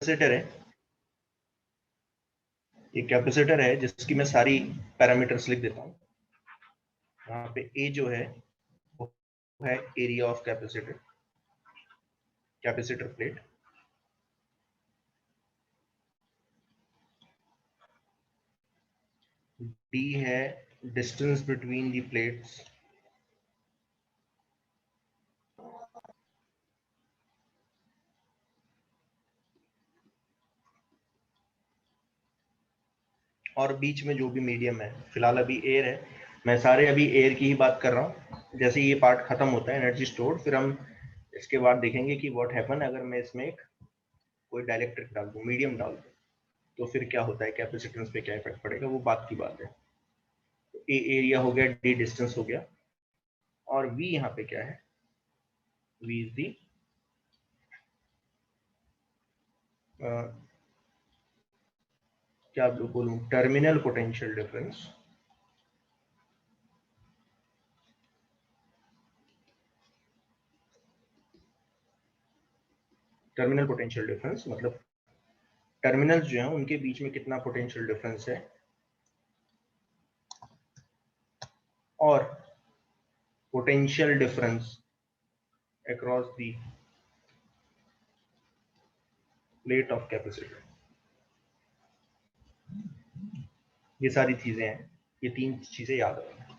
Capacitor है, ये capacitor है जिसकी मैं सारी पैरामीटर्स लिख देता हूँ। यहाँ पे ए जो है वो है area of capacitor, capacitor plate. D है डिस्टेंस बिटवीन दी प्लेट्स, और बीच में जो भी मीडियम है, फिलहाल अभी एयर है, मैं सारे अभी एयर की ही बात कर रहा हूँ। जैसे ये पार्ट खत्म होता है एनर्जी स्टोर, फिर हम इसके बाद देखेंगे कि व्हाट हैपन अगर मैं इसमें एक कोई डाइलेक्ट्रिक डाल दूँ, मीडियम डाल दूँ, तो फिर क्या होता है, कैपेसिटेंस पे क्या इफेक्ट पड़ेगा, वो बात की बात है। तो ए एरिया हो गया, डी डिस्टेंस हो गया, और वी यहाँ पे क्या है, वी इज दी क्या बोलूं, terminal potential difference. Terminal potential difference मतलब टर्मिनल्स जो हैं उनके बीच में कितना पोटेंशियल डिफरेंस है, और potential difference across the plate of capacitor. ये सारी चीजें हैं, ये तीन चीजें याद रखना।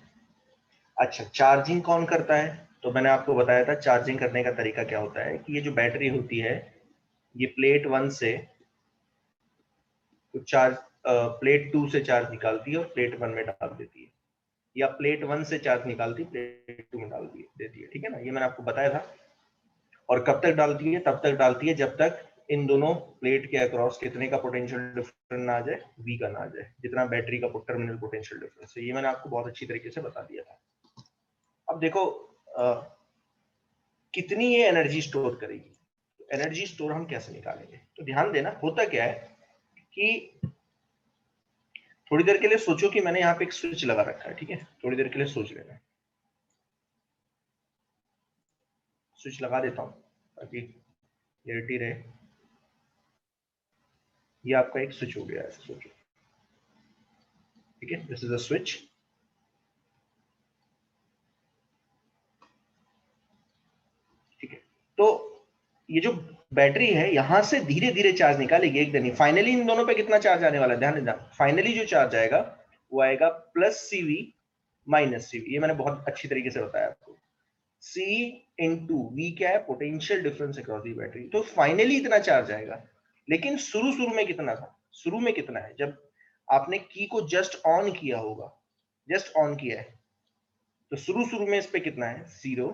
अच्छा, चार्जिंग कौन करता है? तो मैंने आपको बताया था चार्जिंग करने का तरीका क्या होता है, कि ये जो बैटरी होती है ये प्लेट 1 से तो चार्ज प्लेट 2 से चार्ज निकालती है और प्लेट 1 में डाल देती है, या प्लेट 1 से चार्ज निकालती है प्लेट 2 में डाल देती है, ठीक है ना, ये मैंने आपको बताया था। और कब तक डालती है? तब तक डालती है जब तक इन दोनों प्लेट के अक्रॉस कितने का पोटेंशियल डिफरेंस ना आ जाए, वी का ना आ जाए, जितना बैटरी का टर्मिनल पोटेंशियल डिफरेंस है। ये मैंने आपको बहुत अच्छी तरीके से बता दिया था। अब देखो कितनी ये एनर्जी स्टोर करेगी, एनर्जी स्टोर हम कैसे निकालेंगे? तो ध्यान देना, होता क्या है कि थोड़ी देर के लिए सोचो कि मैंने यहाँ पे एक स्विच लगा रखा है, ठीक है, थोड़ी देर के लिए सोच लेना। स्विच लगा देता हूँ ताकि क्लियरिटी रहे। ये आपका एक स्विच हो गया, ऐसे सोचो, ठीक है, दिस इज अ स्विच। ठीक है, तो ये जो बैटरी है यहां से धीरे धीरे चार्ज निकालेगी एक दिन ही। फाइनली इन दोनों पे कितना चार्ज आने वाला है, ध्यान देना, फाइनली जो चार्ज आएगा वो आएगा प्लस सीवी माइनस सीवी। ये मैंने बहुत अच्छी तरीके से बताया आपको। सी इंटू वी क्या है, potential difference across the battery. तो फाइनली इतना चार्ज आएगा, लेकिन शुरू शुरू में कितना था, शुरू में कितना है, जब आपने की को जस्ट ऑन किया होगा, जस्ट ऑन किया है, तो शुरू शुरू में इस पे कितना है, 0,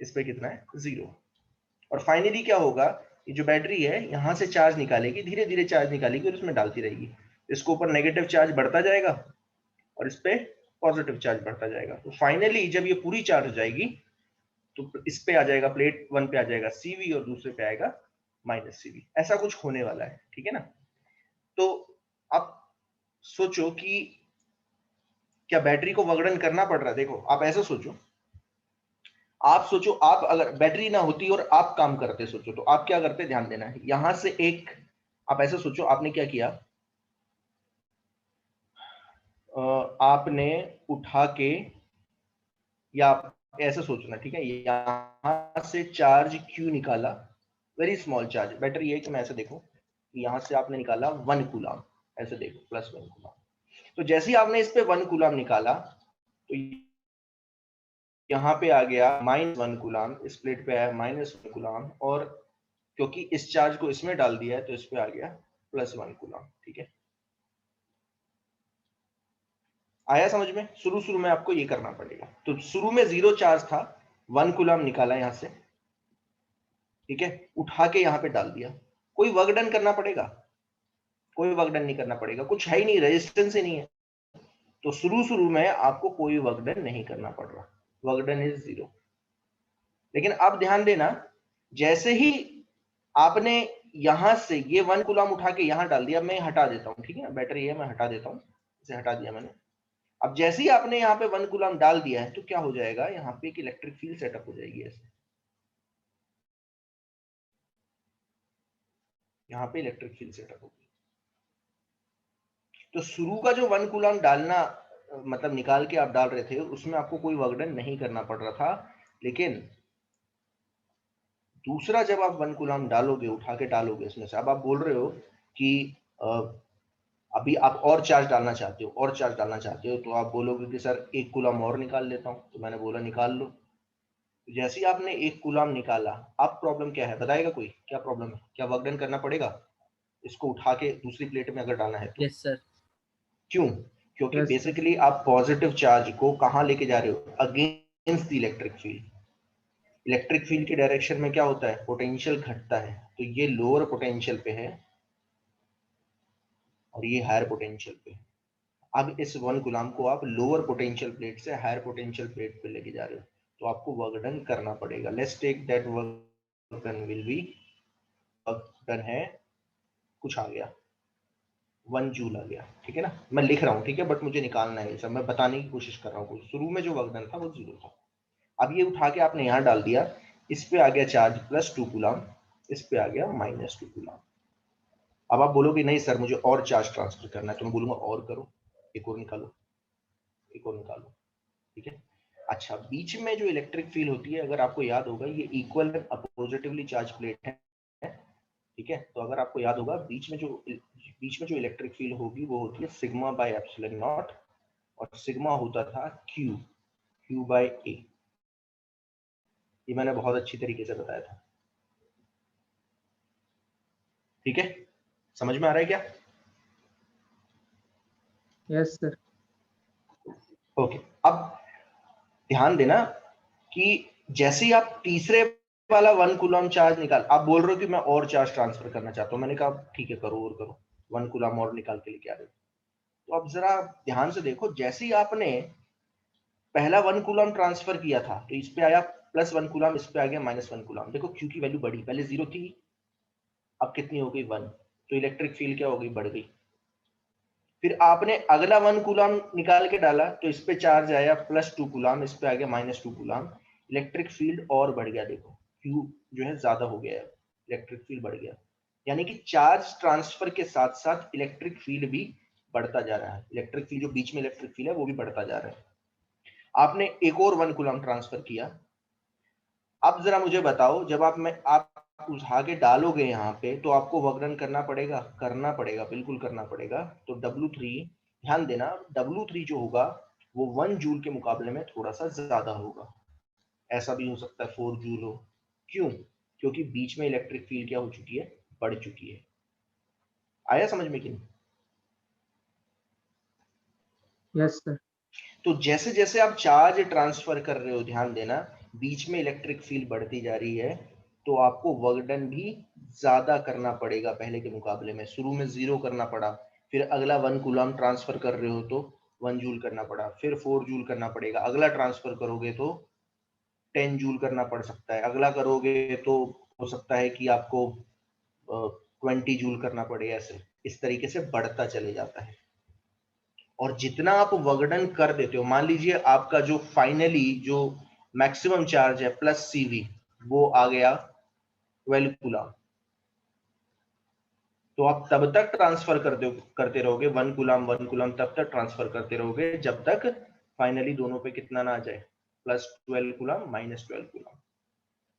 इस पे कितना है, 0। और फाइनली क्या होगा, ये जो बैटरी है यहां से चार्ज निकालेगी, धीरे धीरे चार्ज निकालेगी और इसमें डालती रहेगी। इसके ऊपर नेगेटिव चार्ज बढ़ता जाएगा और इस पे पॉजिटिव चार्ज बढ़ता जाएगा। तो फाइनली जब ये पूरी चार्ज हो जाएगी तो इस पे आ जाएगा, प्लेट 1 पे आ जाएगा सीवी और दूसरे पे आएगा माइनस सीवी। ऐसा कुछ होने वाला है, ठीक है ना। तो आप सोचो कि क्या बैटरी को वगड़न करना पड़ रहा है? देखो आप ऐसा सोचो, आप सोचो, आप अगर बैटरी ना होती और आप काम करते, सोचो तो आप क्या करते, ध्यान देना है। यहां से एक, आप ऐसा सोचो, आपने क्या किया, आपने उठा के, या आप ऐसा सोचना, ठीक है, यहां से चार्ज क्यू निकाला, वेरी स्मॉल चार्ज, बेटर ये है कि मैं ऐसे देखूं, यहां से आपने निकाला 1 कूलम, ऐसे देखो +1 कूलम। तो जैसे ही आपने इस पे 1 कूलम निकाला तो यहाँ पे आ गया -1 कूलम, इस प्लेट पे आया -1 कूलम, और क्योंकि इस चार्ज को इसमें डाल दिया है तो इस पे आ गया +1 कूलम, ठीक है। आया समझ में? शुरू शुरू में आपको ये करना पड़ेगा। तो शुरू में 0 चार्ज था, 1 कूलम निकाला यहां से, ठीक है, उठा के यहां पे डाल दिया। कोई वर्क डन करना पड़ेगा? कोई वर्क डन नहीं करना पड़ेगा, कुछ है ही नहीं, रेजिस्टेंस ही नहीं है। तो शुरू शुरू में आपको कोई वर्क डन नहीं करना पड़ रहा, वर्क डन इज 0। लेकिन अब ध्यान देना, जैसे ही आपने यहां से ये 1 कूलम उठा के यहां डाल दिया, मैं हटा देता हूं, ठीक है ना, बैटरी है मैं हटा देता हूं, इसे हटा दिया मैंने। अब जैसे ही आपने यहाँ पे 1 कूलम डाल दिया है तो क्या हो जाएगा, यहाँ पे एक इलेक्ट्रिक फील्ड सेटअप हो जाएगी ऐसे, यहाँ पे इलेक्ट्रिक फील्ड सेटअप होगी। तो शुरू का जो 1 कूलम डालना मतलब निकाल के आप डाल रहे थे उसमें आपको कोई वर्क डन नहीं करना पड़ रहा था, लेकिन दूसरा जब आप 1 कूलम डालोगे, उठा के डालोगे इसमें से, अब आप बोल रहे हो कि अभी आप और चार्ज डालना चाहते हो, और चार्ज डालना चाहते हो, तो आप बोलोगे कि सर 1 कूलम और निकाल लेता हूं। तो मैंने बोला निकाल लो। तो जैसे ही आपने 1 कूलम निकाला, अब प्रॉब्लम क्या है बताएगा कोई? क्या प्रॉब्लम है? क्या वर्क डन करना पड़ेगा इसको उठा के दूसरी प्लेट में अगर डालना है तो? Yes sir. क्यों? क्योंकि यस सर। बेसिकली आप पॉजिटिव चार्ज को कहां लेके जा रहे हो? Against the electric field. Electric field की डायरेक्शन में क्या होता है? पोटेंशियल घटता है। तो ये लोअर पोटेंशियल पे है और ये हायर पोटेंशियल पे है। अब इस 1 कूलम को आप लोअर पोटेंशियल प्लेट से हायर पोटेंशियल प्लेट पे लेके जा रहे हो, तो आपको वर्क डन करना पड़ेगा। Let's take that work done will be, work done है कुछ आ गया 1 जूल आ गया, ठीक है ना? मैं लिख रहा हूँ, ठीक है, बट मुझे निकालना है सब, मैं बताने की कोशिश कर रहा हूँ। शुरू में जो वर्क डन था वो 0 था। अब ये उठा के आपने यहाँ डाल दिया, इस पे आ गया चार्ज +2 कूलम, इस पे आ गया -2 कूलम। अब आप बोलोगे नहीं सर मुझे और चार्ज ट्रांसफर करना है, तो मैं बोलूंगा और करो, एक और निकालो, एक और निकालो, ठीक है। अच्छा, बीच में जो इलेक्ट्रिक फील्ड होती है, अगर आपको याद होगा, ये इक्वल एंड अपोजिटिवली चार्ज प्लेट है, ठीक है। तो अगर आपको याद होगा, बीच में जो इलेक्ट्रिक फील्ड होगी वो होती है सिग्मा बाय एप्सिलॉन नॉट, और सिग्मा होता था क्यू बाय ए। ये मैंने बहुत अच्छी तरीके से बताया था, ठीक है। समझ में आ रहा है क्या? Yes sir. ओके। अब ध्यान देना कि जैसे ही आप तीसरे वाला 1 कूलम चार्ज निकाल, आप बोल रहे हो कि मैं और चार्ज ट्रांसफर करना चाहता हूं, मैंने कहा ठीक है करो और करो, 1 कूलम और निकाल के लेके आ रहे हो। तो अब जरा ध्यान से देखो, जैसे ही आपने पहला 1 कूलम ट्रांसफर किया था, तो इस पे आया +1 कूलम, इस पे आ गया -1 कूलम। देखो क्यू की वैल्यू बढ़ी, पहले 0 थी, अब कितनी हो गई 1। तो इलेक्ट्रिक फील्ड क्या हो गई? बढ़ गई। फिर आपने अगला 1 कूलम निकाल के डाला, तो इस पे चार्ज आया +2 कूलम, इस पे आ गया -2 कूलम। इलेक्ट्रिक फील्ड और बढ़ गया, देखो क्यू जो है ज्यादा हो गया है, इलेक्ट्रिक फील्ड बढ़ गया। यानी कि चार्ज ट्रांसफर के साथ साथ इलेक्ट्रिक फील्ड भी बढ़ता जा रहा है। इलेक्ट्रिक फील्ड जो बीच में इलेक्ट्रिक फील्ड है वो भी बढ़ता जा रहा है। आपने एक और 1 कूलम ट्रांसफर किया। अब जरा मुझे बताओ, जब आप उठा के डालोगे यहाँ पे, तो आपको वर्क डन करना पड़ेगा, बिल्कुल करना पड़ेगा। तो W3, ध्यान देना, W3 जो होगा वो 1 जूल के मुकाबले में थोड़ा सा ज्यादा होगा। ऐसा भी हो सकता है 4 जूल हो। क्यों? क्योंकि बीच में इलेक्ट्रिक फील्ड क्या हो चुकी है? बढ़ चुकी है। आया समझ में कि नहीं? Yes sir. तो जैसे जैसे आप चार्ज ट्रांसफर कर रहे हो, ध्यान देना, बीच में इलेक्ट्रिक फील्ड बढ़ती जा रही है, तो आपको वर्क डन भी ज्यादा करना पड़ेगा पहले के मुकाबले में। शुरू में 0 करना पड़ा, फिर अगला 1 कूलम ट्रांसफर कर रहे हो तो 1 जूल करना पड़ा, फिर 4 जूल करना पड़ेगा, अगला ट्रांसफर करोगे तो 10 जूल करना पड़ सकता है, अगला करोगे तो हो सकता है कि आपको 20 जूल करना पड़े। ऐसे इस तरीके से बढ़ता चले जाता है। और जितना आप वर्कडन कर देते हो, मान लीजिए आपका जो फाइनली जो मैक्सिमम चार्ज है +CV, वो आ गया 12 कूलम, तो आप तब तक ट्रांसफर करते रहोगे 1 कूलम 1 कूलम, तब तक ट्रांसफर करते रहोगे जब तक फाइनली दोनों पे कितना ना आ जाए, +12 कूलम -12 कूलम।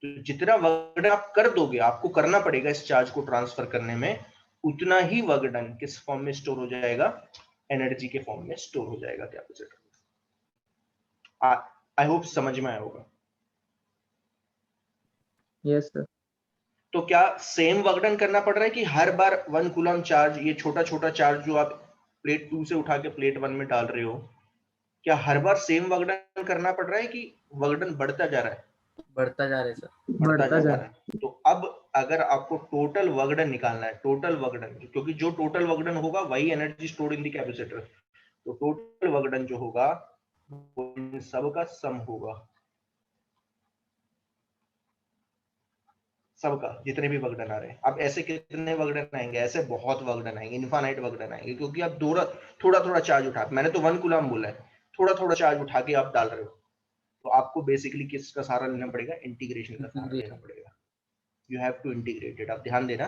तो जितना वर्कडन आप कर दोगे, आपको करना पड़ेगा इस चार्ज को ट्रांसफर करने में, उतना ही वर्कडन किस फॉर्म में स्टोर हो जाएगा? एनर्जी के फॉर्म में स्टोर हो जाएगा कैपेसिटर। आई होप समझ में आया होगा। Yes sir. तो क्या सेम वर्कडन करना पड़ रहा है कि हर बार 1 कूलम चार्ज, ये छोटा छोटा चार्ज जो आप प्लेट 2 से उठा के प्लेट 1 में डाल रहे हो, क्या हर बार सेम वर्कडन करना पड़ रहा है कि वर्कडन बढ़ता जा रहा है? बढ़ता जा रहा है सर। बढ़ता जा रहा है। तो अब अगर आपको टोटल वर्कडन निकालना है, टोटल वर्कडन, क्योंकि जो टोटल वर्कडन होगा वही energy stored in the capacitor, तो टोटल वर्कडन जो होगा वो इन सब का सम होगा, सबका, जितने भी वर्कडन आ रहे हैं। अब ऐसे कितने वर्कडन आएंगे? ऐसे बहुत वर्कडन आएंगे, इनफाइनाइट वर्कडन आएंगे, क्योंकि आप थोड़ा थोड़ा चार्ज उठा, मैंने तो 1 कूलम बोला है, थोड़ा थोड़ा चार्ज उठा के आप डाल रहे हो, तो आपको बेसिकली किसका सहारा लेना पड़ेगा? इंटीग्रेशन का सहारा लेना पड़ेगा। You have to integrate it. आप ध्यान देना,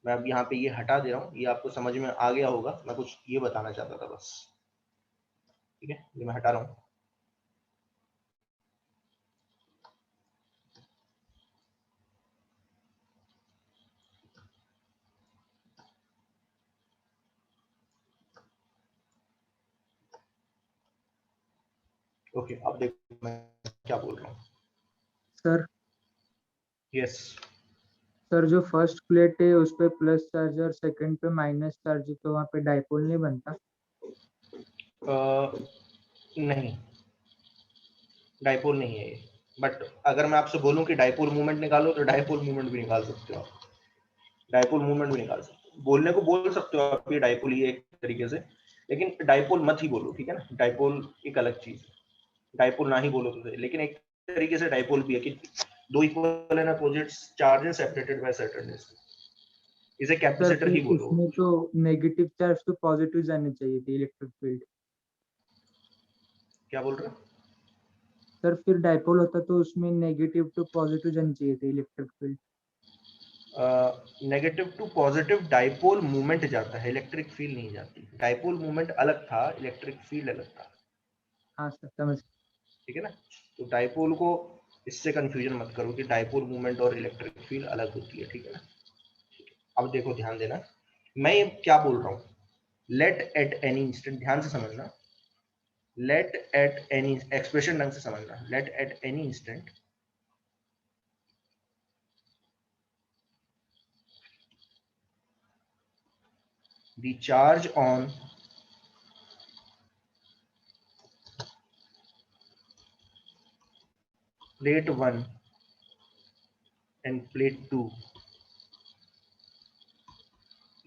मैं अब यहाँ पे ये हटा दे रहा हूँ, ये आपको समझ में आ गया होगा, मैं कुछ ये बताना चाहता था बस, ठीक है, ये मैं हटा रहा हूँ। ओके, अब देखो मैं क्या बोल रहा हूँ। सर यस, सर जो फर्स्ट प्लेट है उस पे प्लस चार्ज और सेकंड पे माइनस चार्ज है, तो वहाँ पे डाइपोल नहीं बनता? नहीं, डाइपोल नहीं है ये, बट अगर मैं आपसे बोलूं कि डाइपोल मूवमेंट निकालो तो डाइपोल मूवमेंट भी निकाल सकते हो आप, डाइपोल मूवमेंट भी निकाल सकते हो, बोलने को बोल सकते हो आप ये डाइपोल ही है एक तरीके से, लेकिन डाइपोल मत ही बोलो, ठीक है ना, डाइपोल एक अलग चीज है, डाइपोल ना ही बोलो तो सही, लेकिन एक तरीके से डाइपोल भी है कि दो इक्वल एंड अपोजिट चार्ज है सेपरेटेड बाय सर्टेन डिस्टेंस, इसे सर कैपेसिटर ही फिर बोलो। इसमें तो नेगेटिव चार्ज तो पॉजिटिव जाने चाहिए थे इलेक्ट्रिक फील्ड। क्या बोल रहे हो? सर फिर डाइपोल होता तो उसमें नेगेटिव टू पॉजिटिव जानी चाहिए थे electric field. Negative to positive dipole movement जाता है, इलेक्ट्रिक फील्ड नहीं जाती, डाइपोल मूवमेंट अलग था, इलेक्ट्रिक फील्ड अलग था, हाँ सर समझ। ठीक है ना। तो डाइपोल को इससे कंफ्यूजन मत करो कि डाइपोल मूवमेंट और इलेक्ट्रिक फील्ड अलग होती है, ठीक है ना। अब देखो ध्यान देना, मैं ये क्या बोल रहा हूँ, लेट एट एनी इंस्टेंट, ध्यान से समझना, लेट एट एनी एक्सप्रेशन ढंग से समझना, let at any instant the charge on plate 1 and plate 2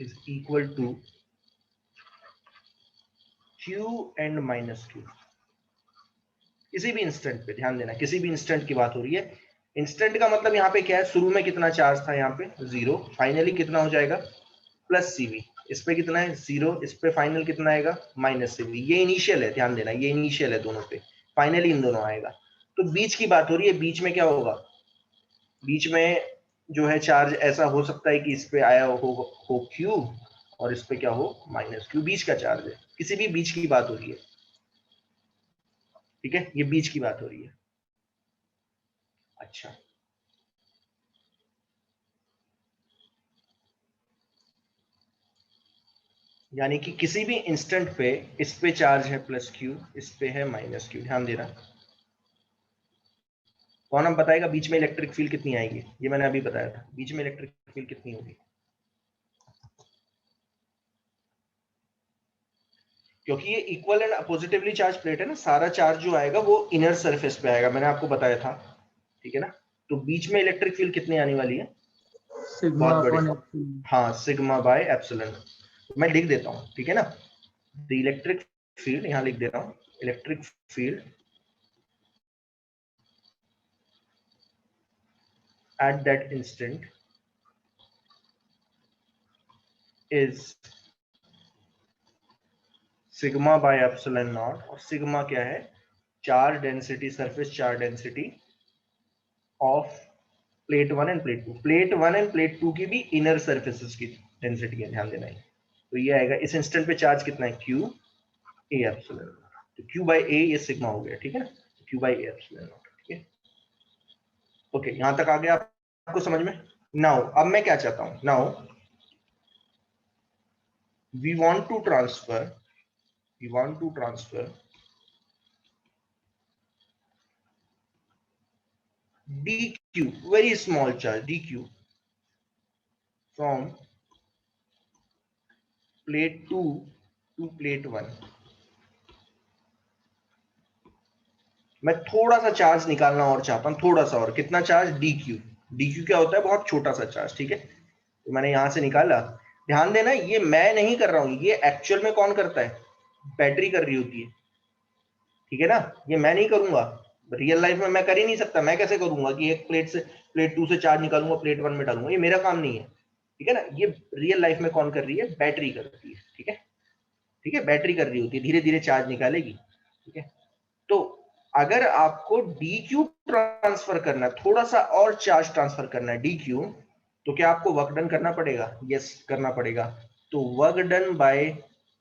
is equal to q and minus q। किसी भी इंस्टेंट पे ध्यान देना, किसी भी इंस्टेंट की बात हो रही है, इंस्टेंट का मतलब यहाँ पे क्या है, शुरू में कितना चार्ज था यहाँ पे 0, फाइनली कितना हो जाएगा प्लस सीवी, इस पे कितना है 0, इस पे फाइनल कितना आएगा माइनस सीवी, ये इनिशियल है, ध्यान देना ये इनिशियल है दोनों पे, फाइनली इन दोनों आएगा। तो बीच की बात हो रही है, बीच में क्या होगा, बीच में जो है चार्ज ऐसा हो सकता है कि इस पे आया हो क्यू और इस पे क्या हो माइनस क्यू, बीच का चार्ज है, किसी भी बीच की बात हो रही है, ठीक है, ये बीच की बात हो रही है। अच्छा, यानी कि किसी भी इंस्टेंट पे इस पे चार्ज है प्लस क्यू, इस पे है माइनस क्यू, ध्यान देना। कौन हम बताएगा बीच में इलेक्ट्रिक फील्ड कितनी आएगी, ये मैंने अभी बताया था, बीच में इलेक्ट्रिक फील्ड कितनी होगी, क्योंकि ये इक्वल एंड अपोजिटिवली चार्ज प्लेट है ना, सारा चार्ज जो आएगा वो इनर सरफेस पे आएगा, मैंने आपको बताया था, ठीक है ना। तो बीच में इलेक्ट्रिक फील्ड कितनी आने वाली है, सिग्मा बहुत बड़ी, अपॉन एप्सिलॉन। हाँ सिग्मा बाय एप्सिलॉन, मैं लिख देता हूँ, ठीक है ना। द इलेक्ट्रिक फील्ड यहां लिख दे रहा हूँ, electric field at that instant is sigma by epsilon not, और सिग्मा क्या है, charge density, surface charge density of plate 1 end plate 2, plate 1 end plate 2 की भी इनर सरफेसेस की डेंसिटी है, ध्यान देना है। तो ये आएगा इस इंस्टेंट पे चार्ज कितना है क्यू ए एप्सिलॉन, तो क्यू बाय ए ये सिग्मा हो गया, ठीक है ना, Q by A epsilon naught, ठीक है। ओके, यहां तक आ गया आपको समझ में। नाउ अब मैं क्या चाहता हूं, now we want to transfer, we want to transfer dq, very small charge dq from plate 2 to plate 1, मैं थोड़ा सा चार्ज निकालना और चाहता हूं, थोड़ा सा और, कितना चार्ज dq, dq क्या होता है, बहुत छोटा सा चार्ज, ठीक है, तो मैंने यहां से निकाला। ध्यान देना ये मैं नहीं कर रहा हूं, ये एक्चुअल में कौन करता है, बैटरी कर रही होती है, ठीक है ना, ये मैं नहीं करूंगा, रियल लाइफ में मैं कर ही नहीं सकता, मैं कैसे करूंगा कि एक प्लेट से, प्लेट 2 से चार्ज निकालूंगा प्लेट 1 में डालूंगा, ये मेरा काम नहीं है, ठीक है ना। ये रियल लाइफ में कौन कर रही है, बैटरी कर रही है, ठीक है, ठीक है, बैटरी कर रही होती है, धीरे धीरे चार्ज निकालेगी, ठीक है। तो अगर आपको डी क्यू ट्रांसफर करना है, थोड़ा सा और चार्ज ट्रांसफर करना है डी क्यू, तो क्या आपको वर्क डन करना पड़ेगा? यस, करना पड़ेगा। तो work done by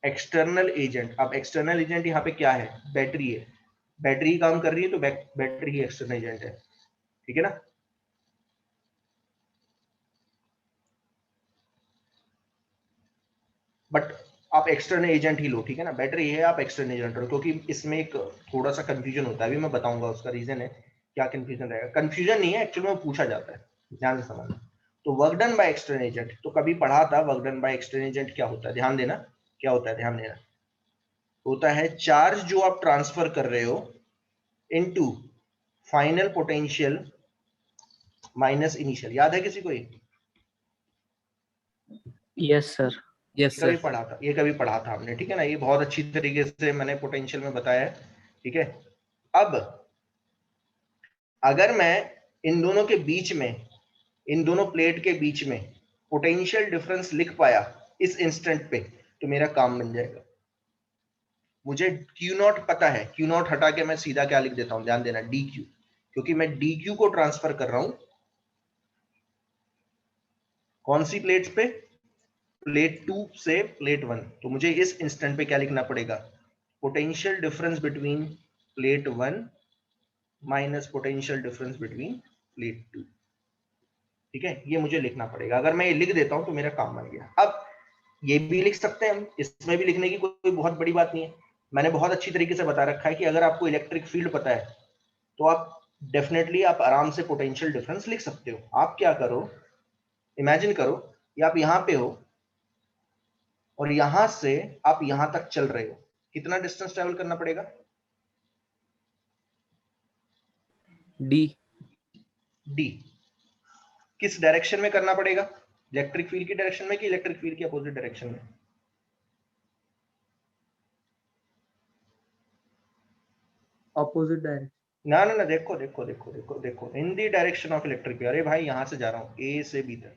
external agent. अब एक्सटर्नल एजेंट यहाँ पे क्या है? बैटरी है। बैटरी काम कर रही है तो बैटरी ही एक्सटर्नल एजेंट है, ठीक है ना। बट आप एक्सटर्नल एजेंट ही लो, ठीक है ना। बैटरी है, आप एक्सटर्नल एजेंट लो, क्योंकि इसमें एक थोड़ा सा कंफ्यूजन होता है, अभी मैं बताऊंगा उसका रीजन है क्या कंफ्यूजन रहेगा। कंफ्यूजन नहीं है, एक्चुअली में पूछा जाता है, ध्यान से समझना। तो work done by external agent, तो कभी पढ़ा था work done by external agent क्या होता है, ध्यान देना। क्या होता है, ध्यान देना। होता है चार्ज जो आप ट्रांसफर कर रहे हो into final potential minus initial. याद है किसी को ये? Yes sir. यस कभी सर। पढ़ा था, ये कभी पढ़ा था हमने, ठीक है ना। ये बहुत अच्छी तरीके से मैंने पोटेंशियल में बताया है, ठीक है। अब अगर मैं इन दोनों के बीच में, इन दोनों प्लेट के बीच में पोटेंशियल डिफरेंस लिख पाया इस इंस्टेंट पे, तो मेरा काम बन जाएगा। मुझे क्यू नॉट पता है, क्यू नॉट हटा के मैं सीधा क्या लिख देता हूं, ध्यान देना, डी क्यू। क्योंकि मैं डी क्यू को ट्रांसफर कर रहा हूं कौन सी प्लेट्स पे? प्लेट 2 से प्लेट 1। तो मुझे इस इंस्टेंट पे क्या लिखना पड़ेगा? Potential difference between plate 1 minus potential difference between plate 2, ठीक है। ये मुझे लिखना पड़ेगा। अगर मैं ये लिख देता हूं तो मेरा काम बन गया। अब ये भी लिख सकते हैं हम, इसमें भी लिखने की कोई बहुत बड़ी बात नहीं है। मैंने बहुत अच्छी तरीके से बता रखा है कि अगर आपको इलेक्ट्रिक फील्ड पता है तो आप डेफिनेटली आप आराम से पोटेंशियल डिफरेंस लिख सकते हो। आप क्या करो, इमेजिन करो कि आप यहां पे हो और यहां से आप यहां तक चल रहे हो। कितना डिस्टेंस ट्रेवल करना पड़ेगा? डी। डी। किस डायरेक्शन में करना पड़ेगा? इलेक्ट्रिक फील्ड की डायरेक्शन में कि इलेक्ट्रिक फील्ड की अपोजिट डायरेक्शन में? Opposite direction. ना ना ना, देखो देखो देखो देखो देखो, in the direction of electric field. अरे भाई, यहां से जा रहा हूं ए से बी तक,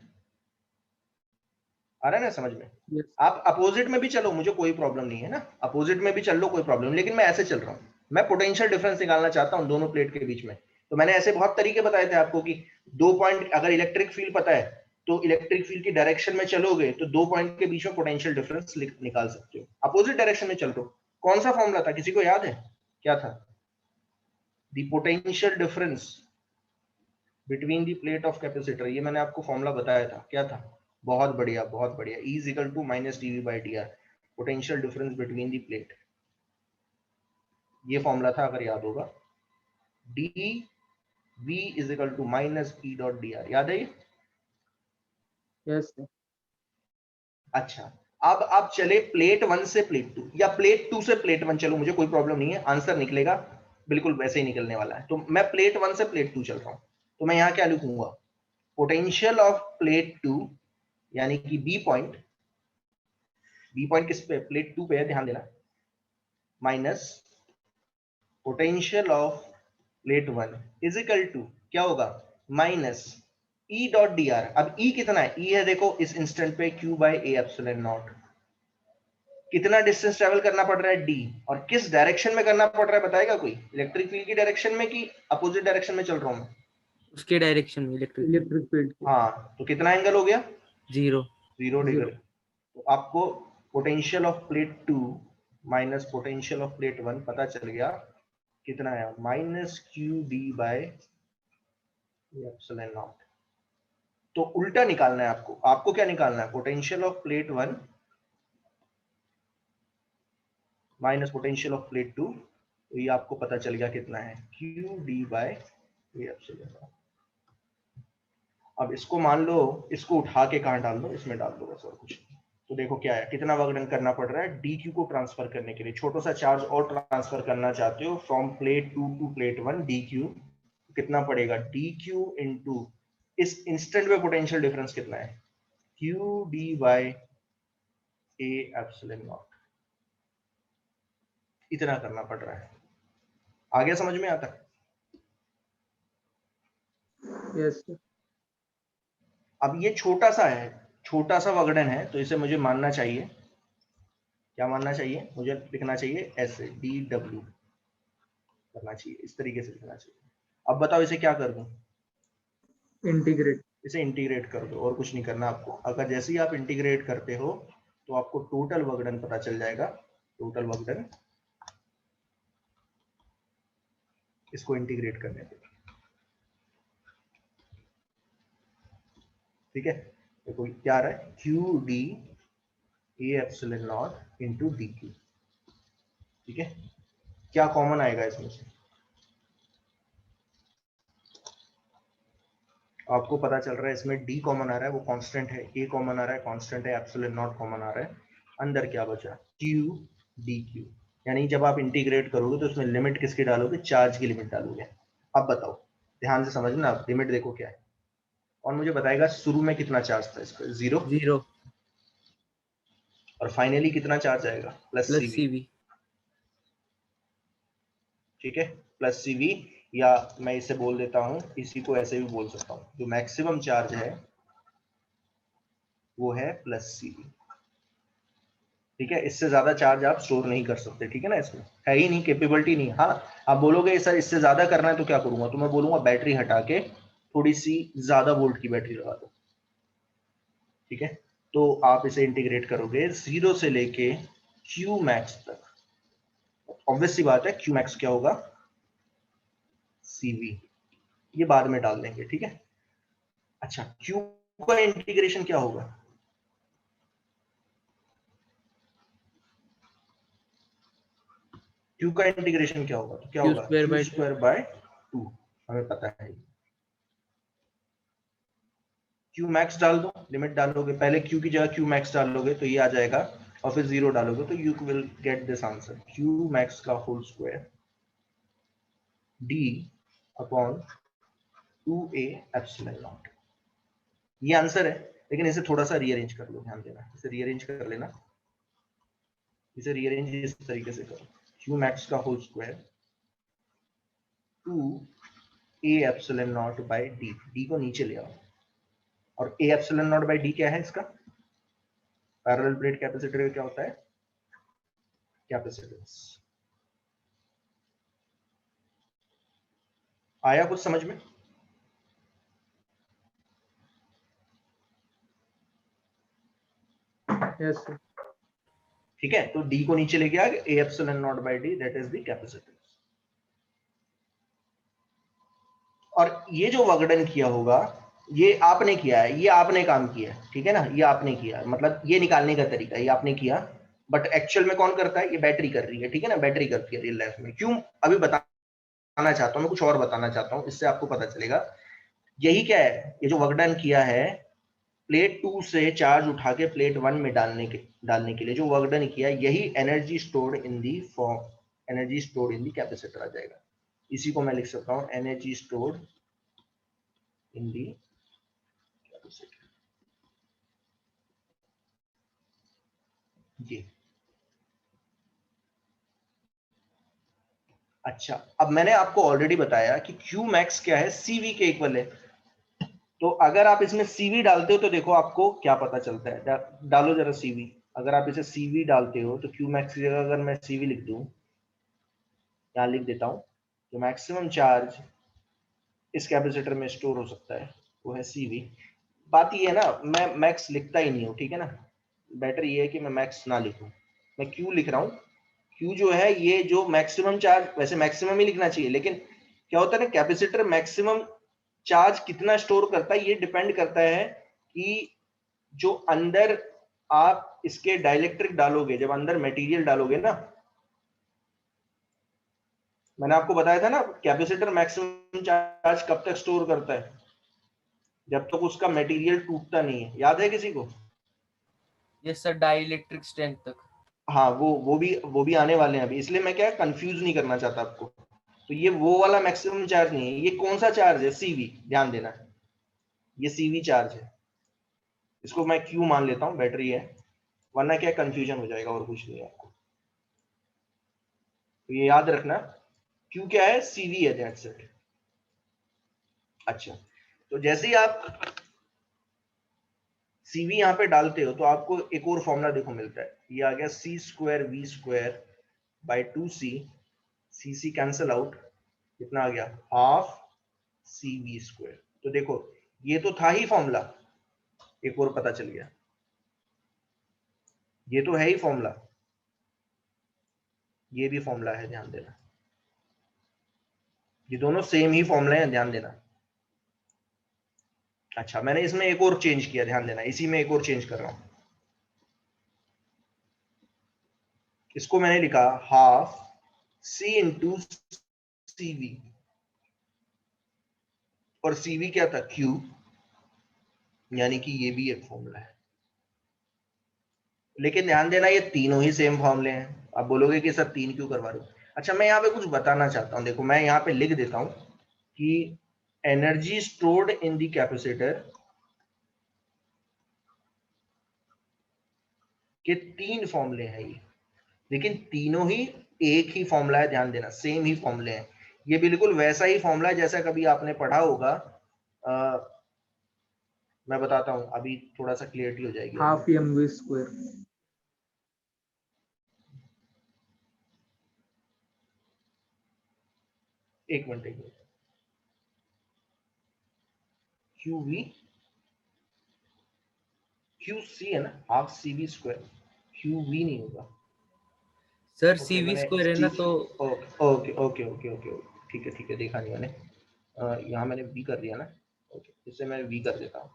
आ रहा है ना समझ में। यस। आप अपोजिट में भी चलो, मुझे कोई प्रॉब्लम नहीं है ना, अपोजिट में भी चल लो, कोई प्रॉब्लम नहीं। लेकिन मैं ऐसे चल रहा हूं, मैं पोटेंशियल डिफरेंस निकालना चाहता हूं दोनों प्लेट के बीच में। तो मैंने ऐसे बहुत तरीके बताए थे आपको कि 2 पॉइंट, अगर इलेक्ट्रिक फील्ड पता है तो इलेक्ट्रिक फील्ड की डायरेक्शन में चलोगे तो 2 पॉइंट के बीच में पोटेंशियल डिफरेंस निकाल सकते हो। अपोजिट डायरेक्शन में चल रहे हो, कौन सा फॉर्मूला था, किसी को याद है क्या था? The potential difference between the plate of capacitor. ये मैंने आपको फॉर्मूला बताया था, क्या था? बहुत बढ़िया, बहुत बढ़िया। E is equal to minus D V by D R, potential difference between the plate. ये फॉर्मूला था, अगर याद होगा, D V is equal to minus E dot D R. याद है ये? Yes sir. अच्छा, अब आप चले प्लेट 1 से प्लेट 2 या प्लेट 2 से प्लेट 1, चलो मुझे कोई प्रॉब्लम नहीं है, आंसर निकलेगा बिल्कुल वैसे ही निकलने वाला है। तो मैं प्लेट 1 से प्लेट 2 चल रहा हूं, तो मैं यहां क्या लिखूंगा? पोटेंशियल ऑफ प्लेट 2 यानी कि बी पॉइंट, बी पॉइंट किस पे? प्लेट 2 पे है, ध्यान देना, minus potential of plate 1 is equal to क्या होगा? Minus E dot D R. अब ई कितना है? ई है देखो इस इंस्टेंट पे Q by A epsilon naught. कितना डिस्टेंस ट्रेवल करना पड़ रहा है? डी। और किस डायरेक्शन में करना पड़ रहा है बताएगा कोई? इलेक्ट्रिक फील्ड की डायरेक्शन में कि अपोजिट डायरेक्शन में चल रहा हूं मैं? उसके डायरेक्शन में इलेक्ट्रिक इलेक्ट्रिक फील्ड। हाँ, तो कितना एंगल हो गया? 0। 0 डिग्री। 0। तो आपको potential of plate 2 minus potential of plate 1 पता चल गया, कितना है? Minus Q D by epsilon not. तो उल्टा निकालना है आपको। आपको क्या निकालना है? Potential of plate 1 minus potential of plate 2। तो ये आपको पता चल गया कितना है? Q D by epsilon not. अब इसको मान लो, इसको उठा के कहां डाल दो? इसमें डाल दो बस, और कुछ नहीं। तो देखो क्या है, कितना वर्क डन करना पड़ रहा है डी क्यू को ट्रांसफर करने के लिए। छोटा सा चार्ज और ट्रांसफर करना चाहते हो from plate 2 to plate 1, D Q कितना पड़ेगा? डी क्यू इंटू इस इंस्टेंट में पोटेंशियल डिफरेंस कितना है? Q D by A epsilon naught. इतना करना पड़ रहा है। आ गया समझ में आता? Yes sir. अब ये छोटा सा है, छोटा सा वगड़न है, तो इसे मुझे मानना चाहिए, क्या मानना चाहिए? मुझे लिखना चाहिए ऐसे, डी डब्ल्यू करना चाहिए, इस तरीके से लिखना चाहिए। अब बताओ इसे क्या कर दूं? इंटीग्रेट। इसे इंटीग्रेट कर दो और कुछ नहीं करना आपको। अगर जैसे ही आप इंटीग्रेट करते हो तो आपको टोटल वर्क डन पता चल जाएगा। टोटल वर्क डन, इसको इंटीग्रेट करने पे, ठीक है। देखो क्या आ रहा है, Q D A epsilon not into D Q, ठीक है। क्या कॉमन आएगा इसमें से, आपको पता चल रहा है इसमें डी कॉमन आ रहा है, वो कांस्टेंट है, ए कॉमन आ रहा है, कांस्टेंट है, एप्सिलॉन नॉट कॉमन आ रहा है। अंदर क्या बचा, क्यू डी क्यू। यानी जब आप इंटीग्रेट करोगे तो उसमें लिमिट किसकी डालोगे, चार्ज की लिमिट डालोगे। अब बताओ, ध्यान से समझना, आप लिमिट देखो क्या है, और मुझे बताएगा शुरू में कितना चार्ज था इस पर, 0, 0 और फाइनली कितना चार्ज आएगा, प्लस प्लस सीवी, CV। ठीक है, प्लस सीवी। या मैं इसे बोल देता हूं, इसी को ऐसे भी बोल सकता हूं, जो मैक्सिमम चार्ज है वो है प्लस सीवी, ठीक है। इससे ज्यादा चार्ज आप स्टोर नहीं कर सकते, ठीक है ना, इसमें है ही नहीं, कैपेबिलिटी नहीं। हाँ, आप बोलोगे सर इससे ज्यादा करना है तो क्या करूंगा, तो मैं बोलूंगा बैटरी हटा के थोड़ी सी ज्यादा वोल्ट की बैटरी लगा दो, ठीक है। तो आप इसे इंटीग्रेट करोगे 0 से लेके क्यू मैक्स तक। ऑब्वियस सी बात है, क्यू मैक्स क्या होगा, सीवी, ये बाद में डाल देंगे, ठीक है। अच्छा, क्यू का इंटीग्रेशन क्या होगा, क्यू का इंटीग्रेशन क्या होगा, तो क्या Q होगा, square Q by 2। Square by 2, हमें पता है। क्यू मैक्स डाल दो, लिमिट डालोगे, पहले क्यू की जगह क्यू मैक्स डालोगे तो ये आ जाएगा, और फिर 0 डालोगे तो you will get this answer, Q max का whole square D upon 2a epsilon naught. ये आंसर है, लेकिन इसे थोड़ा सा रीअरेंज कर लो, ध्यान देना, इसे रीअरेंज कर लेना, इसे रीअरेंज इस तरीके से करो, क्यू मैक्स का whole square 2a epsilon naught by D, D को नीचे ले आओ, और a epsilon naught by D क्या है इसका, पैरेलल प्लेट कैपेसिटर का क्या होता है, कैपेसिटेंस। आया कुछ समझ में, यस सर। ठीक है। तो डी को नीचे लेके आ गए, a epsilon naught by D, that is the capacitance. और ये जो वर्क डन किया होगा, ये आपने किया है, ये आपने काम किया है, ठीक है ना, ये आपने किया है, मतलब ये निकालने का तरीका ये आपने किया, बट एक्चुअल में कौन करता है, ये बैटरी कर रही है, ठीक है ना, बैटरी करती है रियल लाइफ में। क्यों, अभी बताना चाहता हूँ मैं, कुछ और बताना चाहता हूँ, इससे आपको पता चलेगा। यही क्या है, ये जो वर्क डन किया है, प्लेट 2 से चार्ज उठा के प्लेट 1 में डालने के लिए जो वर्क डन किया, यही energy stored in the form, energy stored in the capacitor आ जाएगा। इसी को मैं लिख सकता हूँ, energy stored in the capacitor, जी। अच्छा, अब मैंने आपको ऑलरेडी बताया कि Q मैक्स क्या है, CV के इक्वल है। तो अगर आप इसमें CV डालते हो तो देखो आपको क्या पता चलता है, डालो जरा CV। अगर आप इसे CV डालते हो तो Q मैक्स की जगह अगर मैं CV लिख दूं, यहाँ लिख देता हूँ, जो मैक्सिमम चार्ज इस कैपेसिटर में स्टोर हो सकता है वो है CV। बात ये है ना, मैं मैक्स लिखता ही नहीं हूँ, ठीक है ना, बेटर ये है कि मैं मैक्स ना लिखूं, मैं Q लिख रहा हूँ। Q जो है, ये जो मैक्सिमम चार्ज, वैसे मैक्सिमम ही लिखना चाहिए, लेकिन क्या होता है ना, कैपेसिटर मैक्सिमम चार्ज कितना स्टोर करता है, ये डिपेंड करता है कि जो अंदर आप इसके डाइलेक्ट्रिक डालोगे, जब अंदर मटेरियल डालोगे ना, मैंने आपको बताया था ना, कैपेसिटर मैक्सिमम चार्ज कब तक स्टोर करता है, जब तक उसका मटेरियल टूटता नहीं है, याद है किसी को? यस सर, डाइलेक्ट्रिक स्ट्रेंथ तक। हाँ, वो भी आने वाले हैं अभी, इसलिए मैं क्या कंफ्यूज नहीं करना चाहता आपको। तो ये वो वाला मैक्सिमम चार्ज नहीं है, ये कौन सा चार्ज है, CV, ध्यान देना, ये CV चार्ज है, इसको मैं Q मान लेता हूँ, बैटरी है, वरना क्या कंफ्यूजन हो जाएगा, और कुछ नहीं है आपको। तो ये याद रखना, Q क्या है, CV है, दैट्स इट। अच्छा, तो जैसे ही आप CV यहाँ पे डालते हो तो आपको एक और फॉर्मूला देखो मिलता है, ये आ गया C square V square by 2C, CC cancel out, कितना आ गया, हाफ CV स्क्वायर। तो देखो ये तो था ही फॉर्मूला, एक और पता चल गया, ये तो है ही फॉर्मूला, ये भी फॉर्मूला है, ध्यान देना, ये दोनों सेम ही फॉर्मूला है, ध्यान देना। अच्छा, मैंने इसमें एक और चेंज किया, ध्यान देना, इसी में एक और चेंज कर रहा हूं। इसको मैंने लिखा हाफ सी इंटू सीवी, और सीवी क्या था, क्यू, यानी कि ये भी एक फॉर्मूला है। लेकिन ध्यान देना ये तीनों ही सेम फॉर्मूले हैं। आप बोलोगे कि सर तीन क्यों करवा रहे हो? अच्छा, मैं यहाँ पे कुछ बताना चाहता हूँ, देखो मैं यहाँ पे लिख देता हूँ कि energy stored in the capacitor के तीन फॉर्मूले हैं ये, लेकिन तीनों ही एक ही फॉर्मूला है, ध्यान देना, सेम ही फॉर्मूले हैं। ये बिल्कुल वैसा ही फॉर्मूला है जैसा कभी आपने पढ़ा होगा। मैं बताता हूँ, अभी थोड़ा सा क्लियरिटी हो जाएगी। Half mv square. एक minute, Q V Q C है ना, half C V square, Q V नहीं होगा सर ओके, सीवी मैंने स्क्वायर है ना, तो okay okay okay okay okay, ठीक है, देखा नहीं मैंने, यहाँ मैंने वी कर दिया ना, ओके, इससे मैं वी कर देता हूँ।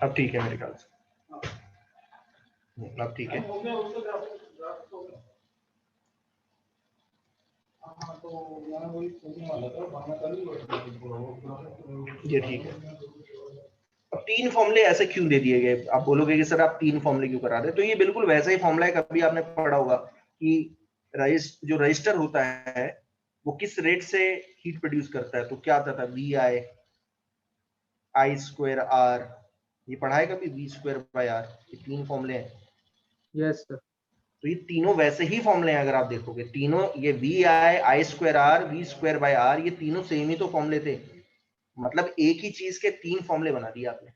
अब ठीक है मेरे ख्याल से, अब ठीक है। ये ठीक है। अब तीन फॉर्मूले ऐसे क्यों दे दिए गए? आप बोलोगे कि सर आप तीन फॉर्मूले क्यों करा रहे? तो ये बिल्कुल वैसा ही फॉर्मूला है, कभी आपने पढ़ा होगा कि जो रजिस्टर होता है वो किस रेट से हीट प्रोड्यूस करता है, तो क्या आता था, वी आई स्क्वायर आर, ये पढ़ा है कभी, वी स्क्वायर बाय आर, ये तीन फॉर्मूले हैं। Yes sir. तो ये तीनों वैसे ही फॉर्मूले हैं, अगर आप देखोगे तीनों, ये V I square R, V square by R, ये तीनों सेम ही तो फॉर्मूले थे, मतलब एक ही चीज के तीन फॉर्मूले बना दिए आपने।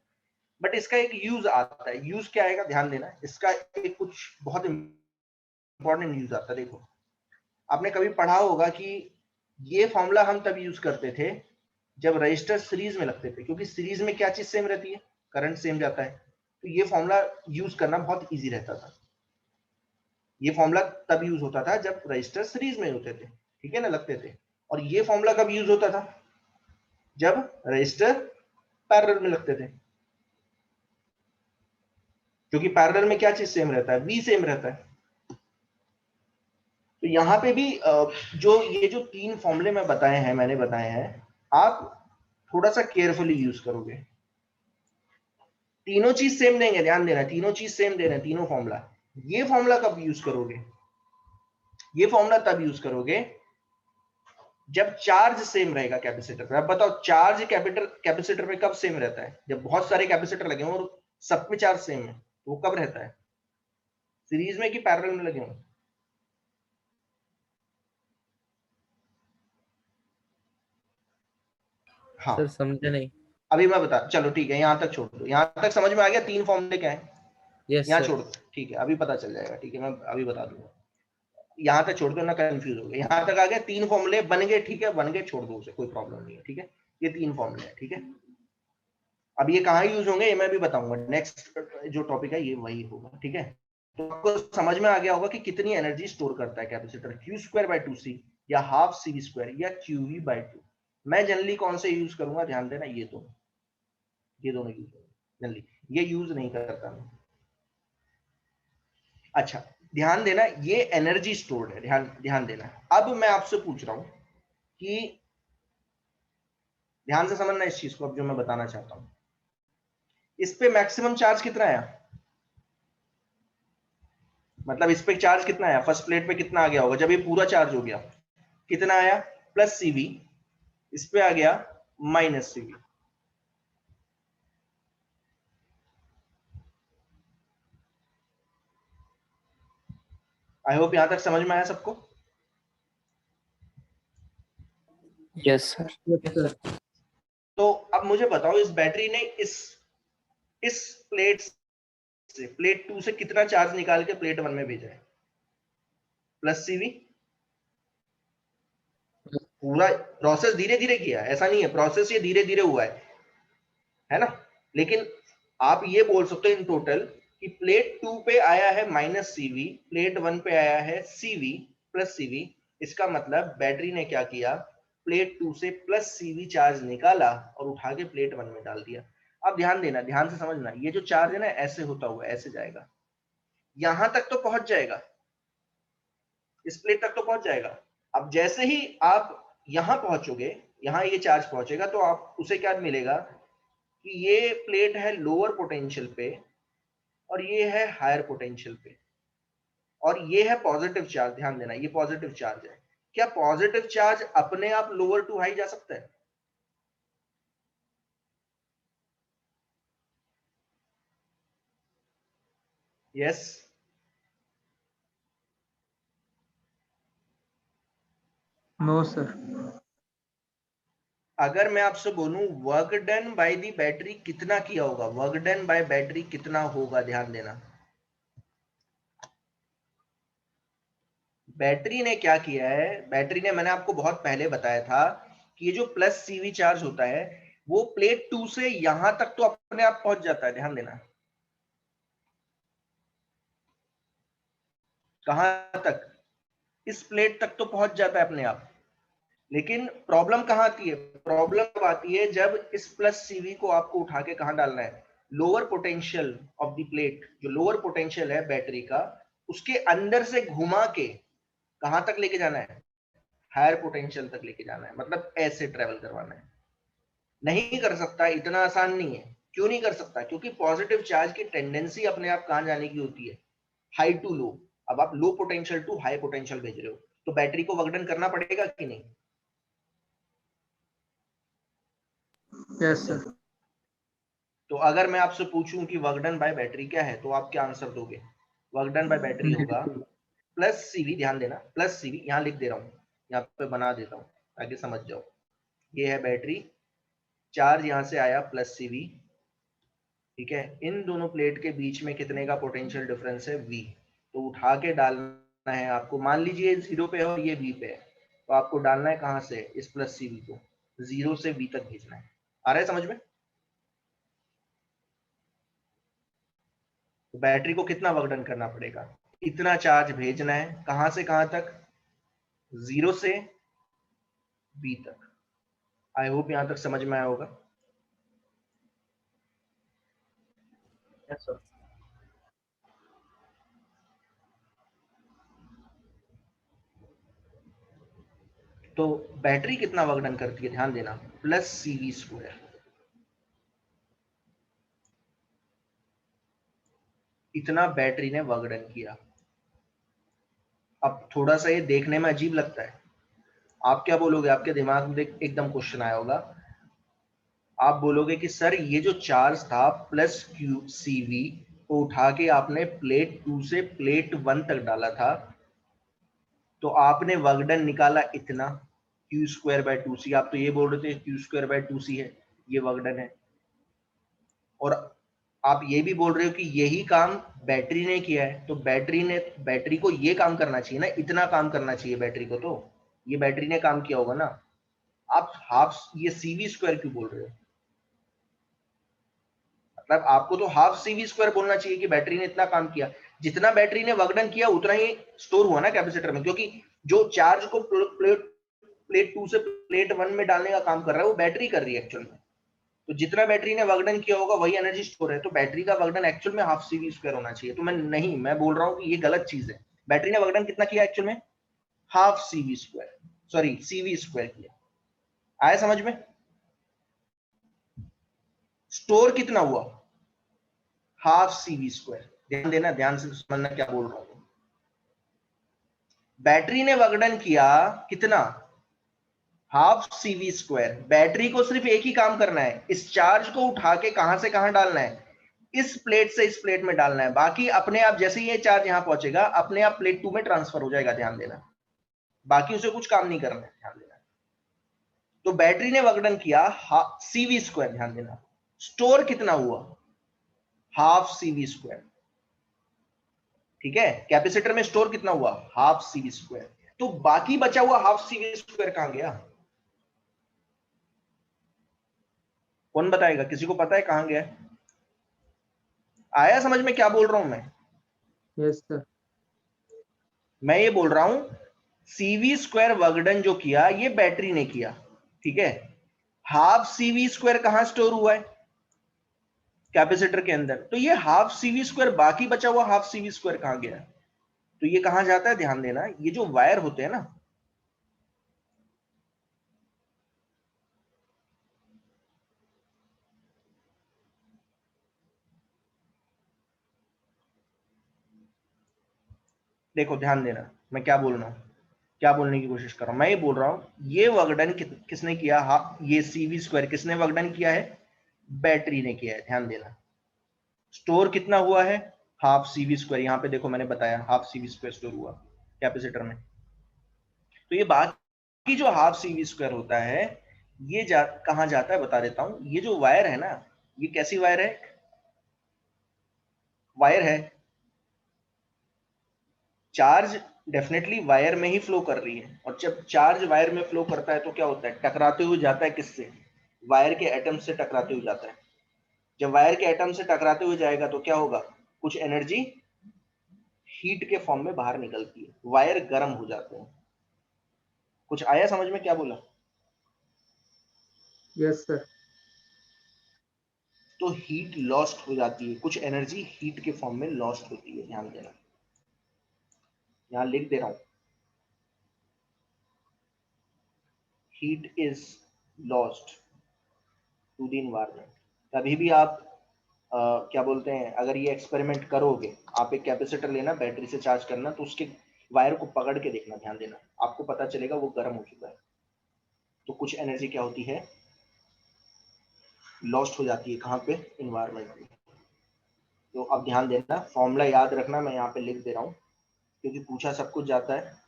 बट इसका एक यूज आता है, यूज क्या आएगा, ध्यान देना, इसका एक कुछ बहुत इंपॉर्टेंट यूज आता है। देखो, आपने कभी पढ़ा होगा कि ये फॉर्मूला हम तब यूज करते थे जब रजिस्टर सीरीज में लगते थे, क्योंकि सीरीज में क्या चीज सेम रहती है, करंट सेम जाता है, तो ये फॉर्मूला यूज करना बहुत इजी रहता था। ये फॉर्मूला तब यूज होता था जब रजिस्टर सीरीज में होते थे, ठीक है ना, लगते थे। और ये फॉर्मूला कब यूज होता था, जब रजिस्टर पैरेलल में लगते थे, क्योंकि पैरेलल में क्या चीज सेम रहता है, वी सेम रहता है। तो यहाँ पे भी जो तीन फॉर्मूले मैं बताए हैं, मैंने बताए हैं, आप थोड़ा सा केयरफुली यूज करोगे, तीनों चीज सेम देंगे, ध्यान देना, तीनों चीज सेम दे रहे हैं, तीनों फॉर्मूला। ये फॉर्मूला कब यूज करोगे, ये फॉर्मूला तब यूज करोगे जब चार्ज सेम रहेगा कैपेसिटर पे। अब बताओ, चार्ज कैपेसिटर पे कब सेम रहता है, जब बहुत सारे कैपेसिटर लगे हों और सब पे चार्ज सेम है, तो वो कब रहता है, सीरीज में कि पैरेलल में लगे हों? हाँ, सर समझे नहीं। अभी मैं बता, चलो ठीक है, यहां तक छोड़ दो, यहां तक समझ में आ गया तीन फॉर्मूले क्या है, यस यहाँ सर। छोड़ दो, ठीक है, अभी पता चल जाएगा, ठीक है, मैं अभी बता दूंगा। यहाँ तक छोड़ दो ना, कंफ्यूज हो गए, यहाँ तक आ गया, तीन फॉर्मूले बन गए, ठीक है, बन गए, छोड़ दो उसे, कोई प्रॉब्लम नहीं है, ठीक है, ये तीन फॉर्मूले हैं, ठीक है। अब ये कहाँ यूज होंगे ये मैं भी बताऊंगा, नेक्स्ट जो टॉपिक है ये वही होगा, ठीक है। तो आपको समझ में आ गया होगा कि कितनी एनर्जी स्टोर करता है capacitor, Q square by two C, या हाफ सी स्क्वायर, या क्यू वी बाय टू। मैं जनरली कौन से यूज करूंगा, ध्यान देना, ये दोनों यूज होंगे जनरली, ये यूज नहीं करता मैं। अच्छा, ध्यान देना, ये एनर्जी स्टोर्ड है, ध्यान ध्यान देना। अब मैं आपसे पूछ रहा हूं कि ध्यान से समझना इस चीज को, अब जो मैं बताना चाहता हूं, इस पे मैक्सिमम चार्ज कितना आया, मतलब इस पे चार्ज कितना आया, फर्स्ट प्लेट पे कितना आ गया होगा जब ये पूरा चार्ज हो गया, कितना आया, प्लस सीवी, इस पे आ गया माइनस सीवी। आई होप यहां तक समझ में आया सबको। Yes sir. Yes sir. तो अब मुझे बताओ, इस बैटरी ने इस प्लेट से, प्लेट 2 से कितना चार्ज निकाल के प्लेट 1 में भेजा है, प्लस सीवी, पूरा प्रोसेस धीरे धीरे किया, ऐसा नहीं है, प्रोसेस ये धीरे धीरे हुआ है ना। लेकिन आप ये बोल सकते हो इन टोटल कि प्लेट 2 पे आया है -CV, प्लेट 1 पे आया है CV प्लस CV। इसका मतलब बैटरी ने क्या किया, प्लेट 2 से +CV चार्ज निकाला और उठा के प्लेट 1 में डाल दिया। अब ध्यान देना, ध्यान से समझना, ये जो चार्ज है ना ऐसे होता हुआ ऐसे जाएगा, यहां तक तो पहुंच जाएगा, इस प्लेट तक तो पहुंच जाएगा। अब जैसे ही आप यहां पहुंचोगे, यहां ये चार्ज पहुंचेगा तो आप उसे क्या मिलेगा कि ये प्लेट है लोअर पोटेंशियल पे और ये है हायर पोटेंशियल पे, और ये है पॉजिटिव चार्ज। ध्यान देना, ये पॉजिटिव चार्ज है। क्या पॉजिटिव चार्ज अपने आप लोअर टू हाई जा सकता है? यस। No sir. अगर मैं आपसे बोलूं work done by the battery कितना किया होगा, वर्क डन बाय बैटरी कितना होगा, ध्यान देना। बैटरी ने क्या किया है, बैटरी ने, मैंने आपको बहुत पहले बताया था कि ये जो +CV चार्ज होता है वो प्लेट 2 से यहां तक तो अपने आप पहुंच जाता है। ध्यान देना, कहां तक, इस प्लेट तक तो पहुंच जाता है अपने आप। लेकिन प्रॉब्लम कहां आती है, प्रॉब्लम आती है जब इस +CV को आपको उठा के कहां डालना है, lower potential of the plate, जो लोअर पोटेंशियल है बैटरी का, उसके अंदर से घुमा के कहां तक लेके जाना है, हायर पोटेंशियल तक लेके जाना है, मतलब ऐसे ट्रेवल करवाना है। नहीं कर सकता, इतना आसान नहीं है। क्यों नहीं कर सकता, क्योंकि पॉजिटिव चार्ज की टेंडेंसी अपने आप कहां जाने की होती है, हाई टू लो। अब आप low potential to high potential भेज रहे हो तो बैटरी को वर्क डन करना पड़ेगा कि नहीं? Yes sir. तो अगर मैं आपसे पूछूं कि वर्क डन बाय बैटरी क्या है तो आप क्या आंसर दोगे? वर्क डन बाय बैटरी होगा नेगेटिव। +CV, ध्यान देना, +CV, यहां लिख दे रहा हूं, यहाँ पे बना देता हूं ताकि समझ जाओ। ये है बैटरी, चार्ज यहां से आया +CV, ठीक है। इन दोनों प्लेट के बीच में कितने का पोटेंशियल डिफरेंस है, V। तो उठा के डालना है आपको, मान लीजिए 0 पे है और ये V पे है, तो आपको डालना है कहां से, इस +CV को 0 से V तक भेजना है। आ रहा है समझ में? तो बैटरी को कितना वर्क डन करना पड़ेगा, इतना चार्ज भेजना है, कहां से कहां तक, 0 से V तक। आई होप यहां तक समझ में आया होगा। Yes sir. तो बैटरी कितना वर्क डन करती है, ध्यान देना, +CV²। इतना बैटरी ने वर्क डन किया। अब थोड़ा सा ये देखने में अजीब लगता है, आप क्या बोलोगे, आपके दिमाग में एकदम क्वेश्चन आया होगा, आप बोलोगे कि सर ये जो चार्ज था +CV को उठा के आपने प्लेट 2 से प्लेट 1 तक डाला था, तो आपने वर्क डन निकाला इतना, Q²/2C। आप तो ये बोल रहे थे Q²/2C है, ये वर्क डन है। और आप ये भी बोल रहे हो कि यही काम बैटरी ने किया है, तो बैटरी को ये काम करना चाहिए ना, इतना काम करना चाहिए बैटरी को, तो ये बैटरी ने काम किया होगा ना। आप हाफ ये CV² क्यों बोल रहे हो, मतलब आपको तो हाफ CV² बोलना चाहिए कि बैटरी ने इतना काम किया। जितना बैटरी ने वर्क डन किया उतना ही स्टोर हुआ ना कैपेसिटर में, क्योंकि जो चार्ज को प्लेट 2 से प्लेट 1 में डालने का काम कर रहा है वो बैटरी कर रही है एक्चुअल में। तो जितना बैटरी ने वर्क डन किया होगा वही एनर्जी स्टोर है, तो बैटरी का वर्क डन एक्चुअल में हाफ CV² होना चाहिए। तो मैं बोल रहा हूँ कि ये गलत चीज है। बैटरी ने वर्क डन कितना किया एक्चुअल में, हाफ CV², सॉरी CV² किया। आया समझ में? स्टोर कितना हुआ, हाफ CV²। ध्यान देना, ध्यान से समझना क्या बोल रहा हूं। बैटरी ने वर्क डन किया कितना, हाफ CV²। बैटरी को सिर्फ एक ही काम करना है, इस चार्ज को उठा के कहां से कहां डालना है, इस प्लेट से इस प्लेट में डालना है। बाकी अपने आप जैसे ही ये चार्ज यहां पहुंचेगा अपने आप प्लेट 2 में ट्रांसफर हो जाएगा। ध्यान देना, बाकी उसे कुछ काम नहीं करना है, ध्यान देना। तो बैटरी ने वर्क डन किया CV², ध्यान देना। स्टोर कितना हुआ, हाफ CV², ठीक है। कैपेसिटर में स्टोर कितना हुआ, हाफ CV²। तो बाकी बचा हुआ हाफ CV² कहां गया, कौन बताएगा? किसी को पता है कहाँ गया है? आया समझ में क्या बोल रहा हूं मैं? Yes sir. मैं ये बोल रहा हूं सीवी स्क्वायर वर्क डन जो किया ये बैटरी ने किया, ठीक है। हाफ सीवी स्क्वायर कहां स्टोर हुआ है? कैपेसिटर के अंदर। तो ये हाफ सीवी स्क्वायर, बाकी बचा हुआ हाफ सीवी स्क्वायर कहां गया? तो ये कहां जाता है? ध्यान देना, ये जो वायर होते हैं ना, देखो ध्यान देना मैं क्या बोल रहा हूं, क्या बोलने की कोशिश कर रहा हूं। मैं ये बोल रहा हूं ये वर्कडन किसने किया? ये सीवी स्क्वायर किसने वर्कडन किया है? बैटरी ने किया है। ध्यान देना, स्टोर कितना हुआ है? Half CV square. यहां पे देखो मैंने बताया हाफ सीवी स्क्वायर स्टोर हुआ कैपेसिटर में। तो ये बाकी जो हाफ सीवी स्क्वायर होता है ये कहां जाता है बता देता हूं। ये जो वायर है ना, ये कैसी वायर है? वायर है, चार्ज डेफिनेटली वायर में ही फ्लो कर रही है, और जब चार्ज वायर में फ्लो करता है तो क्या होता है? टकराते हुए जाता है किससे? वायर के एटम से टकराते हुए जाता है। जब वायर के एटम से टकराते हुए जाएगा तो क्या होगा? कुछ एनर्जी हीट के फॉर्म में बाहर निकलती है, वायर गर्म हो जाते हैं। कुछ आया समझ में क्या बोला? Yes sir. तो हीट लॉस्ट हो जाती है, कुछ एनर्जी हीट के फॉर्म में लॉस्ट होती है। ध्यान देना, यहां लिख दे रहा हूं, heat is lost to the environment. कभी भी आप क्या बोलते हैं, अगर ये एक्सपेरिमेंट करोगे, आप एक कैपेसिटर लेना, बैटरी से चार्ज करना, तो उसके वायर को पकड़ के देखना, ध्यान देना, आपको पता चलेगा वो गर्म हो चुका है। तो कुछ एनर्जी क्या होती है? लॉस्ट हो जाती है। कहाँ पे? इन्वायरमेंट में। तो अब ध्यान देना, फॉर्मूला याद रखना, मैं यहाँ पे लिख दे रहा हूँ क्योंकि पूछा सब कुछ जाता है।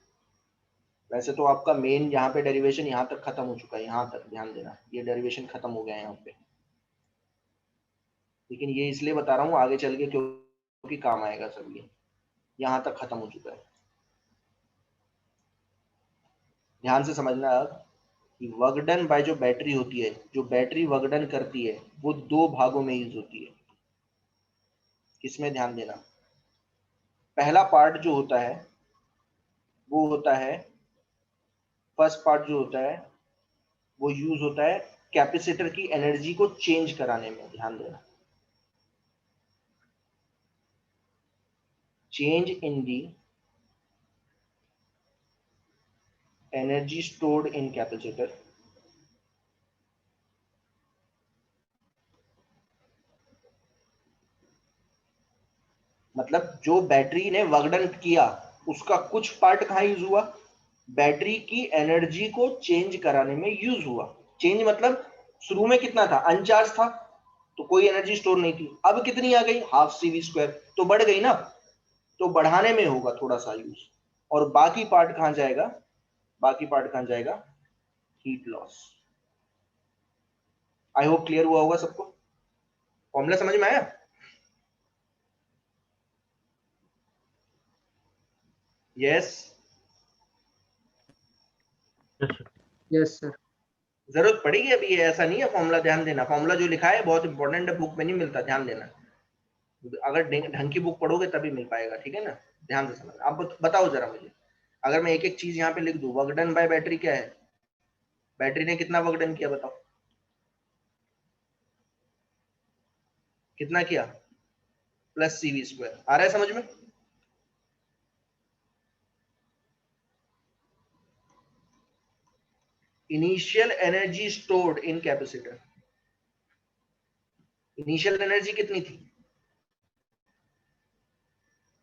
वैसे तो आपका मेन यहाँ पे डेरिवेशन यहाँ तक खत्म हो चुका है, यहाँ तक ध्यान देना, ये डेरिवेशन खत्म हो गया है यहाँ पे, लेकिन ये इसलिए बता रहा हूँ आगे चल के क्योंकि काम आएगा सब। ये यहाँ तक खत्म हो चुका है। ध्यान से समझना अब कि वर्क डन बाय जो बैटरी होती है, जो बैटरी वर्क डन करती है वो दो भागों में यूज होती है। किसमें? ध्यान देना, पहला पार्ट जो होता है वो होता है, फर्स्ट पार्ट जो होता है वो यूज होता है कैपेसिटर की एनर्जी को चेंज कराने में। ध्यान देना, change in the energy stored in capacitor. मतलब जो बैटरी ने वर्कडन किया उसका कुछ पार्ट कहां यूज हुआ? बैटरी की एनर्जी को चेंज कराने में यूज हुआ। चेंज मतलब शुरू में कितना था? अनचार्ज था, तो कोई एनर्जी स्टोर नहीं थी। अब कितनी आ गई? हाफ सीवी स्क्वायर, तो बढ़ गई ना, तो बढ़ाने में होगा थोड़ा सा यूज। और बाकी पार्ट कहां जाएगा? बाकी पार्ट कहां जाएगा? Heat loss. I hope clear हुआ होगा सबको, फॉर्मूला समझ में आया? Yes. Yes, sir. Yes sir. जरूरत पड़ेगी अभी, ये ऐसा नहीं है। फॉर्मूला ध्यान देना, फॉर्मूला जो लिखा है बहुत इंपॉर्टेंट है, बुक में नहीं मिलता, ध्यान देना। अगर ढंग की बुक पढ़ोगे तभी मिल पाएगा, ठीक है ना? ध्यान से समझ। आप बताओ जरा मुझे, अगर मैं एक एक चीज यहाँ पे लिख दूं, वर्क डन बाय बैटरी क्या है? बैटरी ने कितना वर्क डन किया बताओ? कितना किया? Plus CV square. आ रहा है समझ में? Initial energy stored in capacitor, initial energy कितनी थी?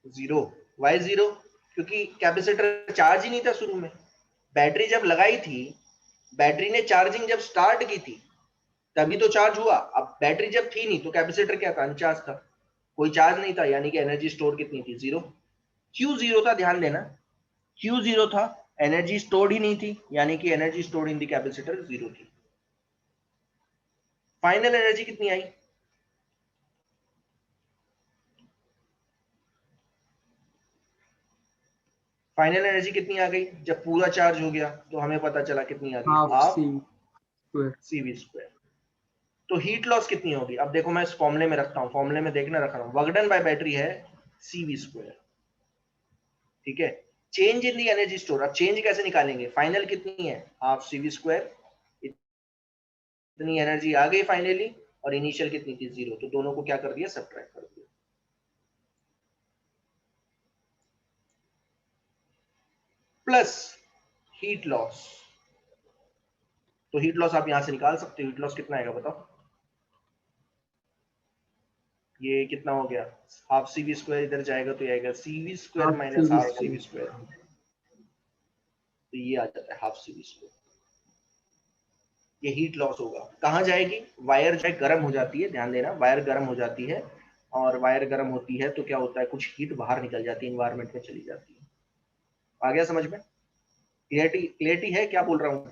जीरो। Why zero? क्योंकि कैपेसिटर चार्ज ही नहीं था शुरू में। बैटरी जब लगाई थी, बैटरी ने चार्जिंग जब स्टार्ट की थी तभी तो चार्ज हुआ। अब बैटरी जब थी नहीं तो कैपेसिटर क्या था? अनचार्ज था, कोई चार्ज नहीं था, यानी कि एनर्जी स्टोर कितनी थी? जीरो। क्यू जीरो था, ध्यान देना, क्यू जीरो था, एनर्जी स्टोर्ड ही नहीं थी, यानी कि energy stored in the capacitor zero थी। फाइनल एनर्जी कितनी आई? फाइनल एनर्जी कितनी आ गई जब पूरा चार्ज हो गया? तो हमें पता चला कितनी आ गई? Half half C square. CV square. तो हीट लॉस कितनी होगी? अब देखो मैं इस फॉर्मूले में रखता हूं, फॉर्मूले में देखना रख रहा हूं, वर्क डन बाय बैटरी है CV², ठीक है। Change in the energy store, अब चेंज कैसे निकालेंगे? फाइनल कितनी है? हाफ CV², इतनी एनर्जी आ गई फाइनली, और इनिशियल कितनी थी? 0, तो दोनों को क्या कर दिया? सब्ट्रैक्ट कर दिया। प्लस हीट लॉस, तो हीट लॉस आप यहां से निकाल सकते हो। हीट लॉस कितना आएगा बताओ? ये कितना हो गया? हाफ CV², इधर जाएगा तो ये आएगा CV² माइनस हाफ CV², तो ये आ जाता है हाफ CV²। ये हीट लॉस होगा। कहाँ जाएगी? वायर जो है गर्म हो जाती है, ध्यान देना, वायर गर्म हो जाती है, और वायर गर्म होती है तो क्या होता है? कुछ हीट बाहर निकल जाती है, इन्वायरमेंट में चली जाती है। आ गया समझ में? क्लियरिटी क्लियरिटी है क्या बोल रहा हूं?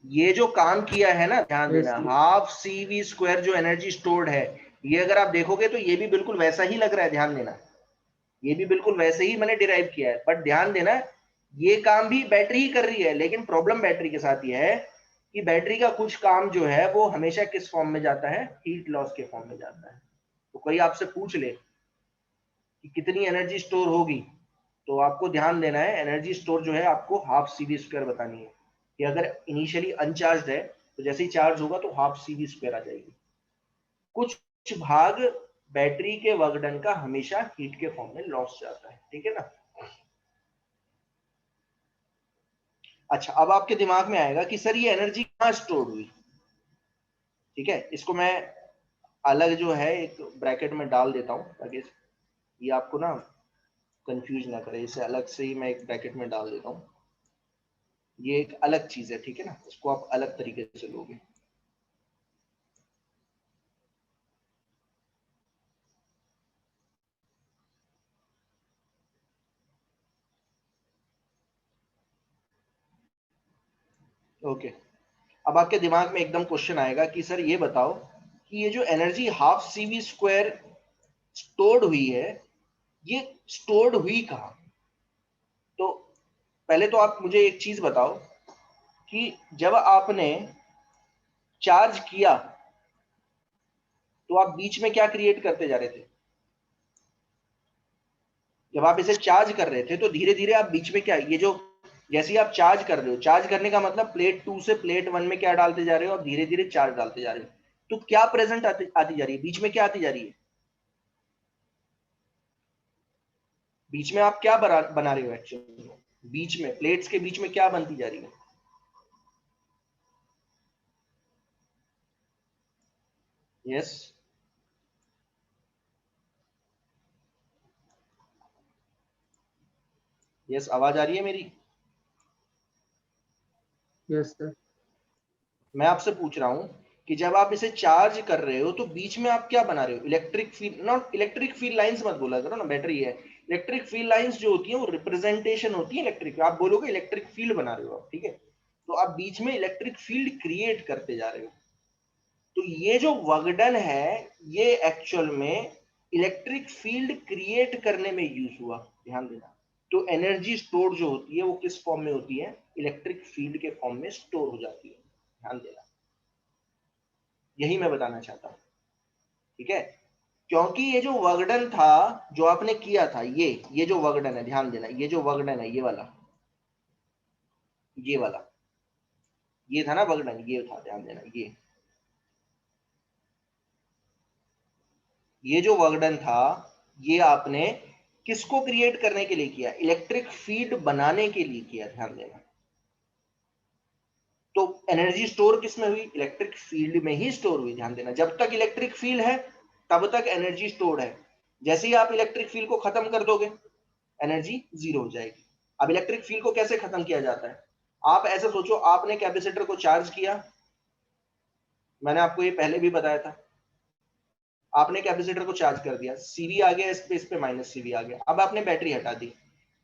ये जो काम किया है ना, ध्यान यस देना, हाफ CV² जो एनर्जी स्टोर्ड है, ये अगर आप देखोगे तो ये भी बिल्कुल वैसा ही लग रहा है, ध्यान देना, ये भी बिल्कुल वैसे ही मैंने डिराइव किया है, बट ध्यान देना ये काम भी बैटरी ही कर रही है, लेकिन प्रॉब्लम बैटरी के साथ ये है कि बैटरी का कुछ काम जो है वो हमेशा किस फॉर्म में जाता है? हीट लॉस के फॉर्म में जाता है। तो कोई आपसे पूछ ले कि कितनी एनर्जी स्टोर होगी, तो आपको ध्यान देना है, एनर्जी स्टोर जो है आपको हाफ CV² बतानी है, कि अगर इनिशियली अनचार्ज है तो जैसे ही चार्ज होगा तो हाफ CV² आ जाएगी। कुछ भाग बैटरी के वर्क डन का हमेशा हीट के फॉर्म में लॉस जाता है, ठीक है ना। अच्छा, अब आपके दिमाग में आएगा कि सर ये एनर्जी कहाँ स्टोर हुई, ठीक है। इसको मैं अलग जो है एक ब्रैकेट में डाल देता हूं, ताकि ये आपको ना कंफ्यूज ना करे, इसे अलग से ही मैं एक ब्रैकेट में डाल देता हूं। ये एक अलग चीज है, ठीक है ना, इसको आप अलग तरीके से लोगे। ओके, अब आपके दिमाग में एकदम क्वेश्चन आएगा कि सर ये बताओ कि ये जो एनर्जी हाफ CV² स्टोर्ड हुई है, ये स्टोर्ड हुई कहाँ? तो पहले तो आप मुझे एक चीज बताओ कि जब आपने चार्ज किया तो आप बीच में क्या क्रिएट करते जा रहे थे? जब आप इसे चार्ज कर रहे थे तो धीरे धीरे आप बीच में क्या, ये जो जैसे ही आप चार्ज कर रहे हो, चार्ज करने का मतलब प्लेट 2 से प्लेट 1 में क्या डालते जा रहे हो? और धीरे धीरे चार्ज डालते जा रहे हो, तो क्या प्रेजेंट आती जा रही है बीच में? क्या आती जा रही है बीच में? आप क्या बना रहे हो एक्चुअली? बीच में प्लेट्स के बीच में क्या बनती जा रही है? यस, यस, आवाज आ रही है मेरी? Yes sir. मैं आपसे पूछ रहा हूं कि जब आप इसे चार्ज कर रहे हो तो बीच में आप क्या बना रहे हो? Electric field, not electric field lines मत बोला करो ना, बैटरी है। इलेक्ट्रिक फील्ड लाइंस जो होती है वो रिप्रेजेंटेशन होती है इलेक्ट्रिक, आप बोलोगे इलेक्ट्रिक फील्ड बना रहे हो आप, ठीक है। तो आप बीच में इलेक्ट्रिक फील्ड क्रिएट करते जा रहे हो। तो ये जो वर्कडन है ये एक्चुअल में इलेक्ट्रिक फील्ड क्रिएट करने में यूज हुआ, ध्यान देना। तो एनर्जी स्टोर जो होती है वो किस फॉर्म में होती है? इलेक्ट्रिक फील्ड के फॉर्म में स्टोर हो जाती है, ध्यान देना। यही मैं बताना चाहता हूं, ठीक है। क्योंकि ये जो वर्कडन था जो आपने किया था, ये जो वर्कडन है, ध्यान देना, ये जो वर्कडन है, ये वाला ये था ना वर्कडन, ये था, ध्यान देना, ये जो वर्कडन था ये आपने किसको क्रिएट करने के लिए किया? इलेक्ट्रिक फील्ड बनाने के लिए किया, ध्यान देना। तो एनर्जी स्टोर किस में हुई? इलेक्ट्रिक फील्ड में ही स्टोर हुई, ध्यान देना। जब तक इलेक्ट्रिक फील्ड है तब तक एनर्जी स्टोर्ड है। जैसे ही आप इलेक्ट्रिक फील्ड को खत्म कर दोगे एनर्जी जीरो हो जाएगी। अब इलेक्ट्रिक फील्ड को कैसे खत्म किया जाता है? आप ऐसे सोचो, आपने कैपेसिटर को चार्ज किया, मैंने आपको ये पहले भी बताया था, आपने कैपेसिटर को चार्ज कर दिया, सीवी आ गया, इस पे माइनस सीवी आ गया। अब आपने बैटरी हटा दी,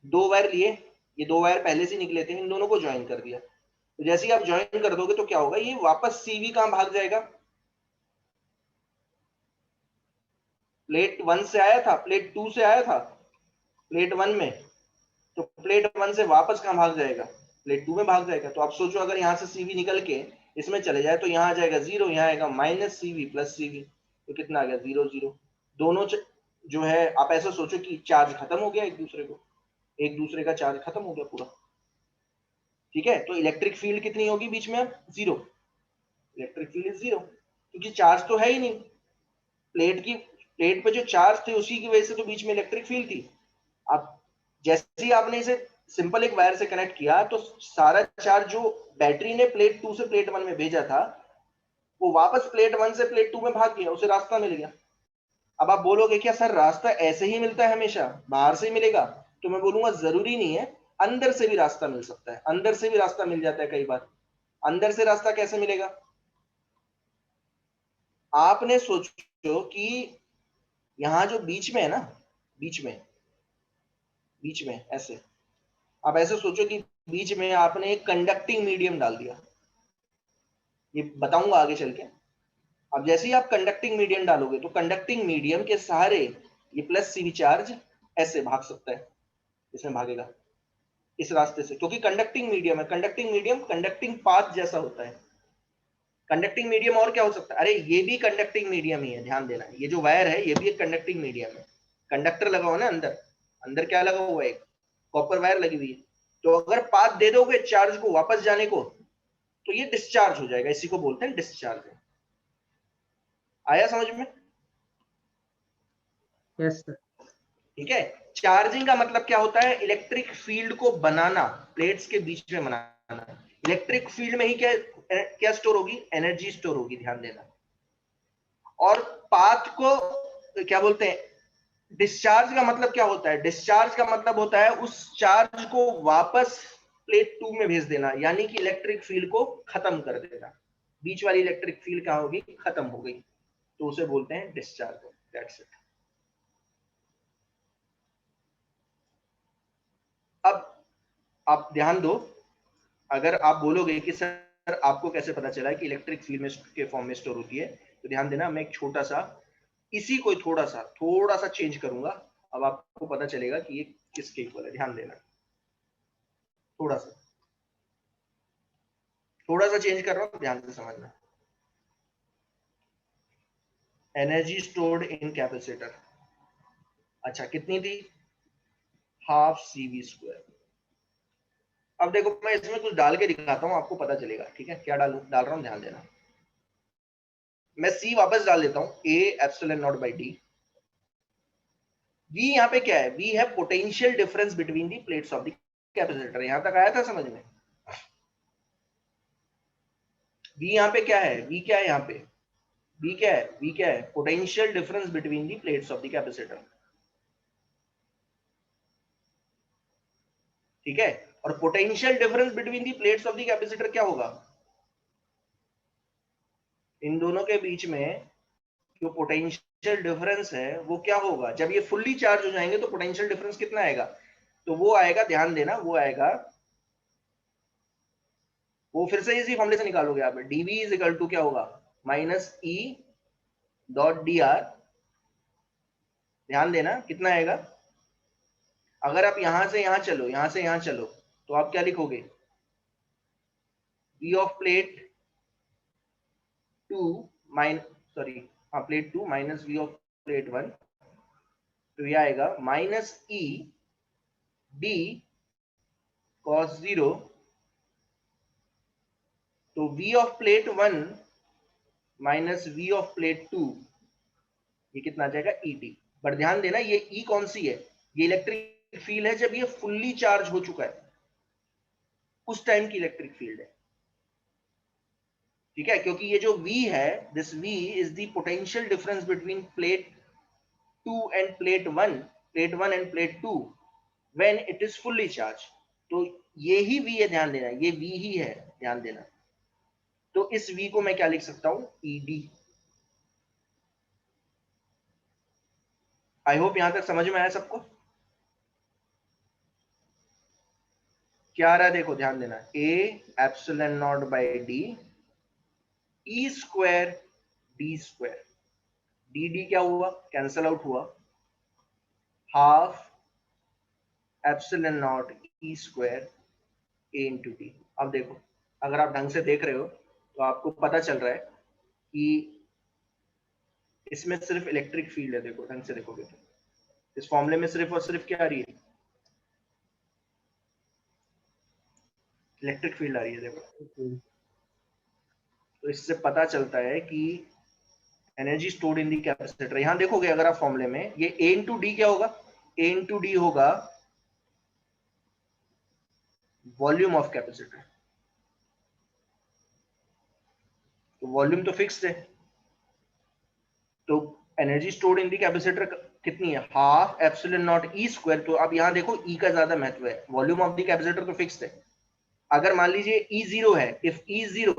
दो वायर लिए, ये दो वायर पहले से निकले थे, इन दोनों को ज्वाइन कर दिया। तो जैसे ही आप ज्वाइन कर दोगे तो क्या होगा? ये वापस सीवी कहां भाग जाएगा? प्लेट 1 से आया था, प्लेट 2 से आया था, प्लेट 1 में, तो प्लेट 1 से वापस कहां भाग जाएगा? प्लेट 2 में भाग जाएगा। तो आप सोचो अगर यहाँ से CV निकल के इसमें चले जाए तो यहाँ आ जाएगा 0, यहाँ आएगा माइनस CV प्लस CV, तो कितना आ गया 0 0। दोनों जो है आप ऐसा सोचो कि चार्ज खत्म हो गया, एक दूसरे का चार्ज खत्म हो गया पूरा। ठीक है, तो इलेक्ट्रिक फील्ड कितनी होगी बीच में, अब 0। इलेक्ट्रिक फील्ड इज 0 क्योंकि चार्ज तो है ही नहीं। प्लेट पे जो चार्ज थे उसी की वजह से तो बीच में इलेक्ट्रिक फील्ड थी। अब जैसे ही आपने इसे सिंपल एक वायर से कनेक्ट किया तो सारा चार्ज जो बैटरी ने प्लेट 2 से प्लेट 1 में भेजा था वो वापस प्लेट 1 से प्लेट 2 में भाग गया, उसे रास्ता मिल गया। अब आप बोलोगे क्या सर रास्ता ऐसे ही मिलता है हमेशा, बाहर से ही मिलेगा? तो मैं बोलूंगा जरूरी नहीं है, अंदर से भी रास्ता मिल सकता है, अंदर से भी रास्ता मिल जाता है कई बार। अंदर से रास्ता कैसे मिलेगा? आपने सोचो कि यहां जो बीच में है ना, बीच में ऐसे, आप ऐसे सोचो कि बीच में आपने एक कंडक्टिंग मीडियम डाल दिया, ये बताऊंगा आगे चल के। अब जैसे ही आप कंडक्टिंग मीडियम डालोगे तो कंडक्टिंग मीडियम के सहारे ये प्लस CV चार्ज ऐसे भाग सकता है, इसमें भागेगा इस रास्ते से, क्योंकि कंडक्टिंग मीडियम है। कंडक्टिंग मीडियम कंडक्टिंग पाथ जैसा होता है। कंडक्टिंग मीडियम और क्या हो सकता है? अरे ये भी कंडक्टिंग मीडियम ही है, ध्यान देना, ये जो वायर है ये भी एक कंडक्टिंग मीडियम है। कंडक्टर लगा हुआ ना अंदर, अंदर क्या लगा हुआ है, एक कॉपर वायर लगी हुई है। तो अगर पाथ दे दोगे चार्ज को वापस जाने को तो ये डिस्चार्ज हो जाएगा, इसी को बोलते हैं डिस्चार्ज। आया समझ में? Yes sir. ठीक है, चार्जिंग का मतलब क्या होता है? इलेक्ट्रिक फील्ड को बनाना, प्लेट्स के बीच में बनाना। इलेक्ट्रिक फील्ड में ही क्या क्या स्टोर होगी? एनर्जी स्टोर होगी, ध्यान देना। और पाथ को क्या बोलते हैं? डिस्चार्ज का मतलब क्या होता है? डिस्चार्ज का मतलब होता है उस चार्ज को वापस प्लेट 2 में भेज देना, यानी कि इलेक्ट्रिक फील्ड को खत्म कर देना। बीच वाली इलेक्ट्रिक फील्ड क्या होगी? खत्म हो गई, तो उसे बोलते हैं डिस्चार्ज। That's it. अब आप ध्यान दो, अगर आप बोलोगे कि सर आपको कैसे पता चला कि इलेक्ट्रिक फील्ड में के फॉर्म में स्टोर होती है, तो ध्यान देना, मैं एक छोटा सा इसी को थोड़ा सा चेंज करूंगा। अब आपको पता चलेगा कि ये किसके इक्वल है। ध्यान देना, थोड़ा सा चेंज कर रहा हूं, ध्यान से समझना। एनर्जी स्टोर्ड इन कैपेसिटर, अच्छा कितनी थी? Half CV²। अब देखो मैं इसमें कुछ डाल के दिखाता हूं, आपको पता चलेगा। ठीक है, क्या डाल रहा हूं, ध्यान देना। मैं C वापस डाल देता हूं, A epsilon not by D। V यहाँ पे क्या है? V है potential difference between the plates of the capacitor. यहां तक आया था समझ में? V यहाँ पे क्या है? V क्या है यहाँ पे? V क्या है? V क्या है? Potential difference between the plates of the capacitor. ठीक है, और potential difference between the plates of the capacitor क्या होगा? इन दोनों के बीच में जो पोटेंशियल डिफरेंस है वो क्या होगा? जब ये फुल्ली चार्ज हो जाएंगे तो पोटेंशियल डिफरेंस कितना आएगा? तो वो आएगा, ध्यान देना, वो आएगा, वो फिर से इसी फॉर्मूले से निकालोगे आप। dv इज इक्वल टू क्या होगा? Minus E dot dr। ध्यान देना कितना आएगा? अगर आप यहां से यहां चलो, यहां से यहां चलो, तो आप क्या लिखोगे? V of plate 2 mine sorry हाँ plate 2 minus V of plate 1, तो ये आएगा माइनस E d cos 0। तो V of plate 1 minus V of plate 2, ये कितना आ जाएगा? ET। पर ध्यान देना ये E कौन सी है? ये इलेक्ट्रिक फील्ड है जब ये फुल्ली चार्ज हो चुका है, उस टाइम की इलेक्ट्रिक फील्ड है। ठीक है, क्योंकि ये जो V है, this V is the potential difference between plate 2 end plate 1 end plate 2 when it is fully charge. तो ये ही V है, ध्यान देना, ये V ही है, ध्यान देना। तो इस V को मैं क्या लिख सकता हूं? ED। आई होप यहां तक समझ में आया सबको? क्या आ रहा है देखो, ध्यान देना, A epsilon naught by D E square D square, D क्या हुआ? कैंसल आउट हुआ। Half epsilon naught E square A into T. अब देखो, अगर आप ढंग से देख रहे हो तो आपको पता चल रहा है कि इसमें सिर्फ इलेक्ट्रिक फील्ड है। देखो ढंग से देखोगे तो इस फॉर्मूले में सिर्फ और सिर्फ क्या आ रही है, इलेक्ट्रिक फील्ड आ रही है। देखो तो इससे पता चलता है कि energy stored in the capacitor, यहां देखोगे अगर आप फॉर्मूले में, ये A इंटू डी क्या होगा, A इंटू डी होगा वॉल्यूम ऑफ कैपेसिटर। तो वॉल्यूम तो फिक्स्ड है, तो energy stored in the capacitor कितनी है, half epsilon naught E square. तो अब यहां देखो ई का ज्यादा महत्व है, वॉल्यूम ऑफ द कैपेसिटर तो फिक्स्ड है। अगर मान लीजिए ई जीरो है, इफ ई जीरो,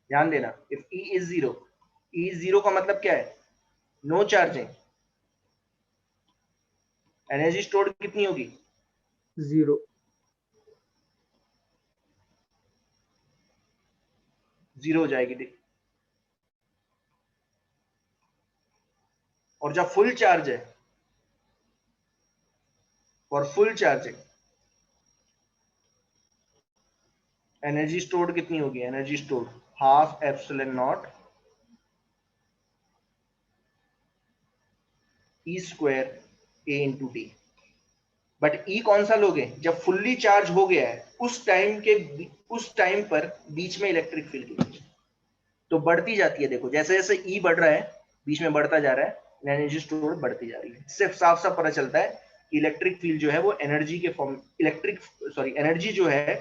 ध्यान देना, if E is zero, E zero का मतलब क्या है, नो चार्जिंग, एनर्जी स्टोर्ड कितनी होगी, 0। जीरो हो जाएगी। और जब फुल चार्ज है, for full charging energy stored कितनी होगी, energy stored half epsilon naught E square A into T. But E कौन सा लोगे, जब फुल्ली चार्ज हो गया है उस टाइम पर बीच में इलेक्ट्रिक फील्ड तो बढ़ती जाती है। देखो जैसे जैसे ई बढ़ रहा है, बीच में बढ़ता जा रहा है, एनर्जी स्टोर बढ़ती जा रही है। सिर्फ साफ साफ पता चलता है कि इलेक्ट्रिक फील्ड जो है वो एनर्जी के फॉर्म, एनर्जी जो है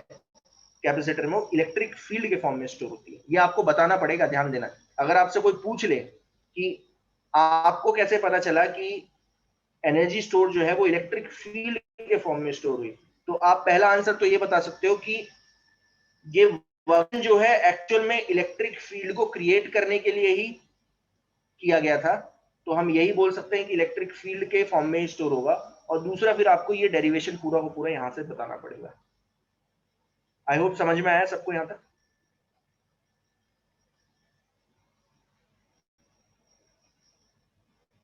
कैपेसिटर में वो इलेक्ट्रिक फील्ड के फॉर्म में स्टोर होती है। ये आपको बताना पड़ेगा, ध्यान देना। अगर आपसे कोई पूछ ले कि आपको कैसे पता चला कि एनर्जी स्टोर जो है वो इलेक्ट्रिक फील्ड के फॉर्म में स्टोर हुई, तो आप पहला आंसर तो ये बता सकते हो कि ये वर्क जो है एक्चुअल में इलेक्ट्रिक फील्ड को क्रिएट करने के लिए ही किया गया था। तो हम यही बोल सकते हैं कि इलेक्ट्रिक फील्ड के फॉर्म में ही स्टोर होगा। और दूसरा फिर आपको ये डेरिवेशन पूरा को पूरा यहां से बताना पड़ेगा। आई होप समझ में आया सबको यहां तक।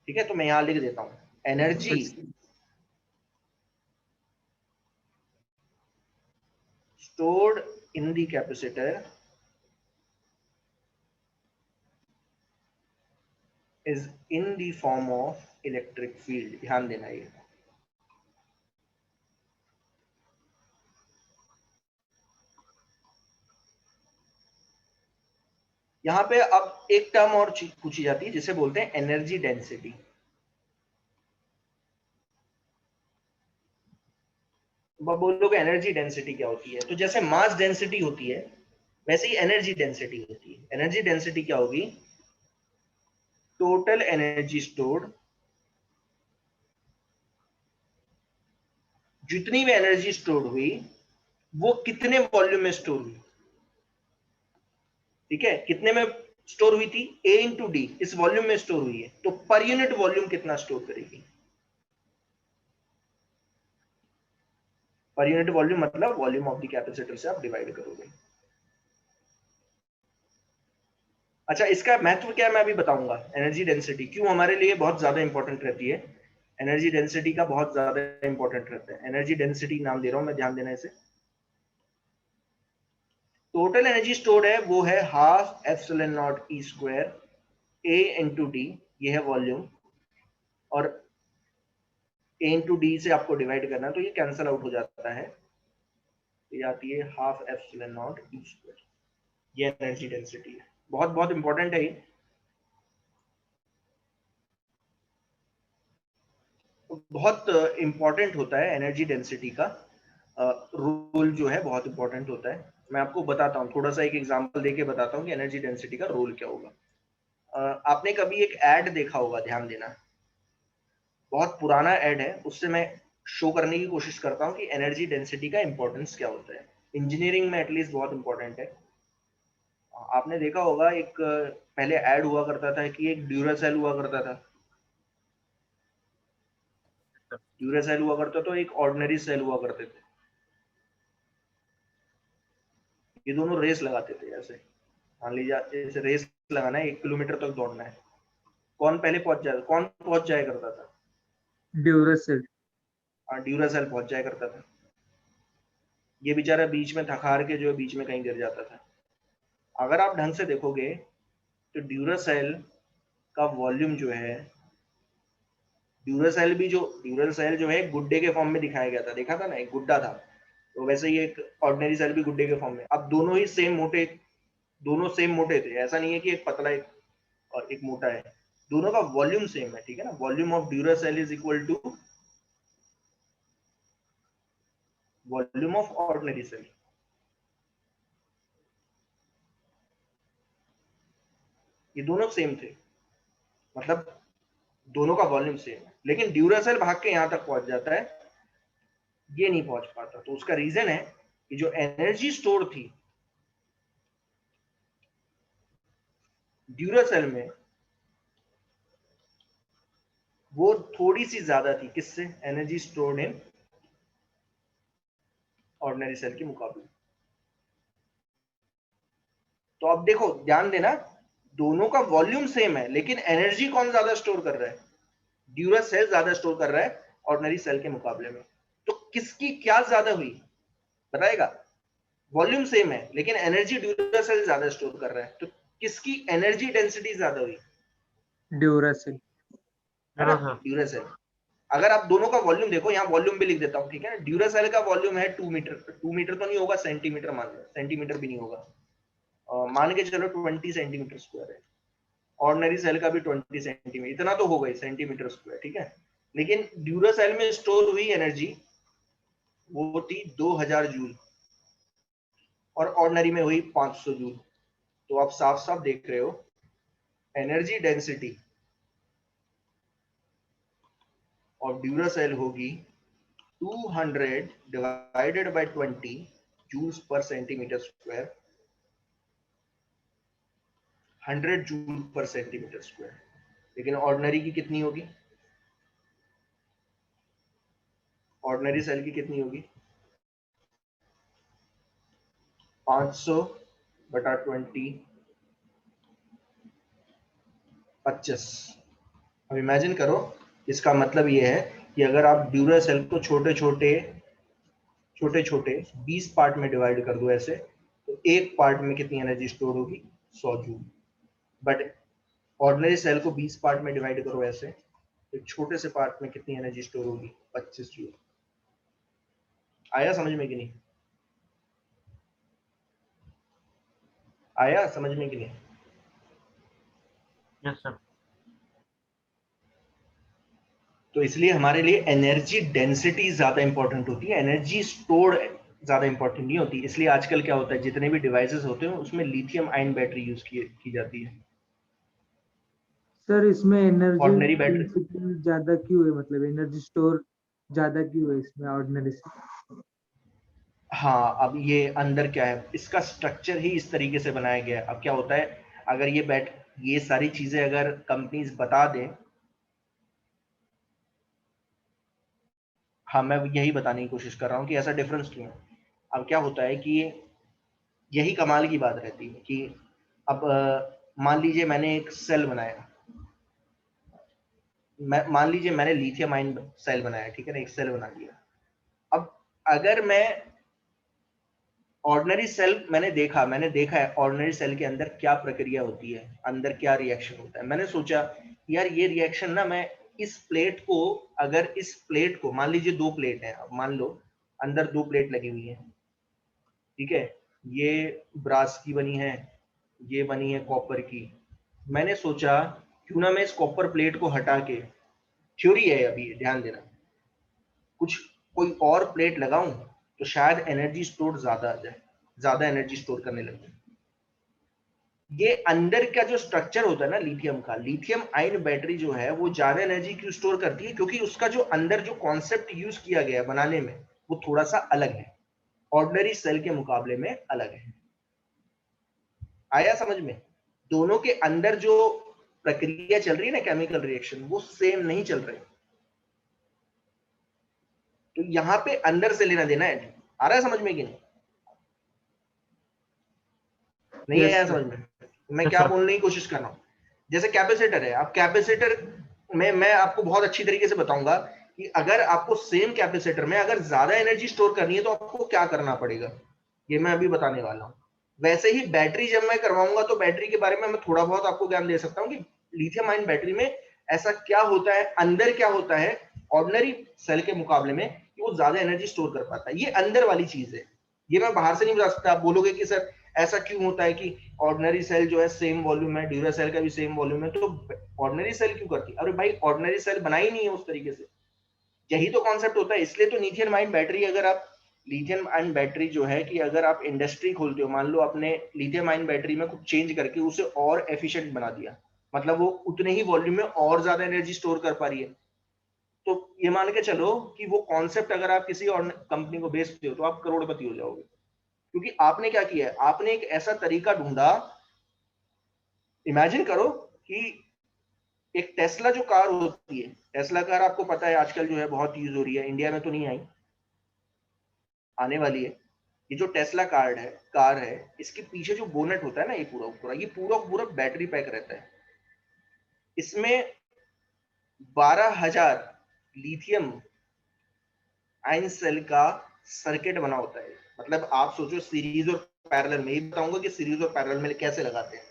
ठीक है, तो मैं यहां लिख देता हूं, energy stored in the capacitor is in the form of electric field। ध्यान देना ये, यहां पे अब एक टर्म और पूछी जाती है जिसे बोलते हैं एनर्जी डेंसिटी। बोलोगे एनर्जी डेंसिटी क्या होती है, तो जैसे मास डेंसिटी होती है वैसे ही एनर्जी डेंसिटी होती है। एनर्जी डेंसिटी क्या होगी, टोटल एनर्जी स्टोर्ड, जितनी भी एनर्जी स्टोर हुई वो कितने वॉल्यूम में स्टोर हुई। ठीक है, कितने में स्टोर हुई थी, ए इंटू डी, इस वॉल्यूम में स्टोर हुई है, तो पर यूनिट वॉल्यूम कितना स्टोर करेगी। पर यूनिट वॉल्यूम मतलब वॉल्यूम ऑफ द कैपेसिटर से आप डिवाइड करोगे। अच्छा, इसका महत्व क्या है मैं अभी बताऊंगा। एनर्जी डेंसिटी क्यों हमारे लिए बहुत ज्यादा इंपॉर्टेंट रहती है, एनर्जी डेंसिटी का बहुत ज्यादा इंपॉर्टेंट रहता है। एनर्जी डेंसिटी नाम दे रहा हूं मैं, ध्यान देना इसे। टोटल एनर्जी स्टोर्ड है वो है half epsilon naught E square A into D, ये है वॉल्यूम, और ए इंटू डी से आपको डिवाइड करना तो ये कैंसल आउट हो जाता है, ये आती है half epsilon naught E square. ये एनर्जी डेंसिटी है, बहुत बहुत इंपॉर्टेंट है ये। बहुत इंपॉर्टेंट होता है एनर्जी डेंसिटी का रोल जो है, बहुत इंपॉर्टेंट होता है। मैं आपको बताता हूँ, थोड़ा सा एक एग्जांपल देके बताता हूँ कि एनर्जी डेंसिटी का रोल क्या होगा। आपने कभी एक एड देखा होगा, ध्यान देना, बहुत पुराना एड है, उससे मैं शो करने की कोशिश करता हूँ कि एनर्जी डेंसिटी का इंपॉर्टेंस क्या होता है। इंजीनियरिंग में एटलीस्ट बहुत इंपॉर्टेंट है। आपने देखा होगा एक पहले ऐड हुआ करता था कि एक ड्यूरासेल हुआ करता था, ड्यूरासेल हुआ करता तो एक ऑर्डिनरी सेल हुआ करते थे। ये दोनों रेस लगाते थे, ऐसे मान लीजिए जैसे रेस लगाना है, 1 किलोमीटर तक दौड़ना है, कौन पहले पहुंच जाया करता था, ड्यूरासेल। ड्यूरासेल पहुंच जाया करता था। ये बेचारा बीच में थकार के जो है बीच में कहीं गिर जाता था। अगर आप ढंग से देखोगे तो ड्यूरासेल का वॉल्यूम जो है, ड्यूरासेल जो है गुड्डे के फॉर्म में दिखाया गया था, देखा था ना, एक गुड्डा था, तो वैसे ही एक ऑर्डिनरी सेल भी गुड्डे के फॉर्म में। अब दोनों ही सेम मोटे, दोनों सेम मोटे थे, ऐसा नहीं है कि एक पतला एक और एक मोटा है, दोनों का वॉल्यूम सेम है, ठीक है ना। Volume of Duracell is equal to volume of ordinary cell. ये दोनों सेम थे, मतलब दोनों का वॉल्यूम सेम है, लेकिन ड्यूरासेल भाग के यहां तक पहुंच जाता है, ये नहीं पहुंच पाता। तो उसका रीजन है कि जो एनर्जी स्टोर थी ड्यूरासेल में, वो थोड़ी सी ज्यादा थी किससे, energy stored in ordinary cell के मुकाबले। तो अब देखो ध्यान देना, दोनों का वॉल्यूम सेम है, लेकिन एनर्जी कौन ज्यादा स्टोर कर रहा है, ड्यूरासेल ज्यादा स्टोर कर रहा है ऑर्डिनरी सेल के मुकाबले में। तो किसकी क्या ज्यादा हुई बताएगा, वॉल्यूम सेम है लेकिन एनर्जी ड्यूरासेल ज्यादा स्टोर कर रहा है, तो किसकी एनर्जी डेंसिटी ज्यादा हुई, ड्यूरासेल। है ना, हाँ हाँ ड्यूरासेल। अगर आप दोनों का वॉल्यूम देखो, यहाँ वॉल्यूम भी लिख देता हूँ, ठीक है ना। ड्यूरासेल का वॉल्यूम है 2 मीटर, 2 मीटर तो नहीं होगा, सेंटीमीटर मान लो, सेंटीमीटर भी नहीं होगा, मान के चलो 20 सेंटीमीटर स्क्वायर है। ऑर्डिनरी सेल का भी 20 सेंटीमीटर, इतना तो होगा ही, सेंटीमीटर स्क्वायर, ठीक है। लेकिन ड्यूरासेल में स्टोर हुई एनर्जी वो थी 2000 जूल, और ऑर्डिनरी में हुई 500 जूल। तो आप साफ साफ देख रहे हो एनर्जी डेंसिटी ऑफ ड्यूरासेल होगी 200 डिवाइडेड बाय 20 जूल्स पर सेंटीमीटर स्क्वायर, 100 जूल पर सेंटीमीटर स्क्वायर। लेकिन ऑर्डिनरी की कितनी होगी, ऑर्डिनरी सेल की कितनी होगी, 500 बटा 20, 25। अब इमेजिन करो, इसका मतलब ये है कि अगर आप ड्यूरासेल को छोटे छोटे 20 पार्ट में डिवाइड कर दो ऐसे, तो एक पार्ट में कितनी एनर्जी स्टोर होगी, 100 जूल। बट ऑर्डिनरी सेल को 20 पार्ट में डिवाइड करो ऐसे, तो छोटे से पार्ट में कितनी एनर्जी स्टोर होगी, 25 जूल। आया समझ में कि नहीं, आया समझ में कि नहीं। Yes sir. तो इसलिए हमारे लिए एनर्जी डेंसिटी ज्यादा इंपॉर्टेंट होती है, एनर्जी स्टोर्ड ज्यादा इंपॉर्टेंट नहीं होती। इसलिए आजकल क्या होता है, जितने भी डिवाइसेस होते हैं उसमें लिथियम आयन बैटरी यूज की जाती है। सर इसमें एनर्जी ऑर्डिनरी बैटरी, डेंसिटी ज्यादा क्यों है, मतलब एनर्जी स्टोर ज्यादा क्यों है इसमें ऑर्डिनरी से? हाँ, अब ये अंदर क्या है, इसका स्ट्रक्चर ही इस तरीके से बनाया गया है। अब क्या होता है, अगर ये सारी चीजें अगर कंपनीज बता दें, हाँ मैं यही बताने की कोशिश कर रहा हूँ कि ऐसा डिफरेंस क्यों है। अब क्या होता है कि यही कमाल की बात रहती है कि अब मान लीजिए मैंने एक सेल बनाया, मान लीजिए मैंने लिथियम आयन सेल बनाया, ठीक है ना, एक सेल बना दिया। अब अगर मैं ऑर्डिनरी सेल, मैंने देखा है ऑर्डिनरी सेल के अंदर क्या प्रक्रिया होती है, अंदर क्या रिएक्शन होता है। मैंने सोचा यार ये रिएक्शन ना, मैं इस प्लेट को, अगर इस प्लेट को, मान लीजिए 2 प्लेट है, अब मान लो अंदर 2 प्लेट लगी हुई है, ठीक है, ये ब्रास की बनी है, ये बनी है कॉपर की। मैंने सोचा क्यों ना मैं इस कॉपर प्लेट को हटा के, थ्योरी है अभी ध्यान देना, कुछ कोई और प्लेट लगाऊं तो शायद एनर्जी स्टोर ज्यादा आ जाए, ज्यादा एनर्जी स्टोर करने लग जाए। ये अंदर का जो स्ट्रक्चर होता है ना लिथियम का, लिथियम आयन बैटरी जो है वो ज्यादा एनर्जी क्यों स्टोर करती है, क्योंकि उसका जो अंदर जो कॉन्सेप्ट यूज किया गया है बनाने में वो थोड़ा सा अलग है, ऑर्डिनरी सेल के मुकाबले में अलग है। आया समझ में, दोनों के अंदर जो प्रक्रिया चल रही है ना, केमिकल रिएक्शन, वो सेम नहीं चल रही। तो यहां पे अंदर से लेना देना है। आ रहा है समझ में कि नहीं, नहीं यस आया सर। समझ में, मैं यस क्या सर। बोलने की कोशिश कर रहा हूं। जैसे कैपेसिटर है, अब कैपेसिटर में मैं आपको बहुत अच्छी तरीके से बताऊंगा कि अगर आपको सेम कैपेसिटर में अगर ज्यादा एनर्जी स्टोर करनी है तो आपको क्या करना पड़ेगा, ये मैं अभी बताने वाला हूँ। वैसे ही बैटरी जब मैं करवाऊंगा तो बैटरी के बारे में मैं थोड़ा बहुत आपको ज्ञान दे सकता हूँ कि लिथियम आयन बैटरी में ऐसा क्या होता है, अंदर क्या होता है ऑर्डिनरी सेल के मुकाबले में कि वो ज्यादा एनर्जी स्टोर कर पाता है। ये अंदर वाली चीज है, ये मैं बाहर से नहीं बता सकता। आप बोलोगे कि सर ऐसा क्यों होता है कि ऑर्डिनरी सेल जो है सेम वॉल्यूम है, ड्यूरा सेल का भी सेम वॉल्यूम है, तो ऑर्डिनरी सेल क्यों करती है? अरे भाई ऑर्डिनरी सेल बनाई नहीं है उस तरीके से, यही तो कॉन्सेप्ट होता है। इसलिए तो लिथियम आयन बैटरी, अगर आप लिथियम आयन बैटरी जो है कि अगर आप इंडस्ट्री खोलते हो, मान लो आपने लिथियम आयन बैटरी में कुछ चेंज करके उसे और एफिशिएंट बना दिया, मतलब वो उतने ही वॉल्यूम में और ज्यादा एनर्जी स्टोर कर पा रही है, तो ये मान के चलो कि वो कॉन्सेप्ट अगर आप किसी और कंपनी को बेचते हो तो आप करोड़पति हो जाओगे। क्योंकि आपने क्या किया है, आपने एक ऐसा तरीका ढूंढा। इमेजिन करो कि एक टेस्ला जो कार होती है, टेस्ला कार आपको पता है आजकल जो है बहुत यूज हो रही है, इंडिया में तो नहीं आई, आने वाली है। ये जो टेस्ला कार है, इसके पीछे जो बोनेट होता है ना, ये पूरा बैटरी पैक रहता है। इसमें 12,000 लिथियम आयन सेल का सर्किट बना होता है। मतलब आप सोचो सीरीज और पैरेलल में, ये बताऊंगा कि सीरीज और पैरेलल में कैसे लगाते हैं,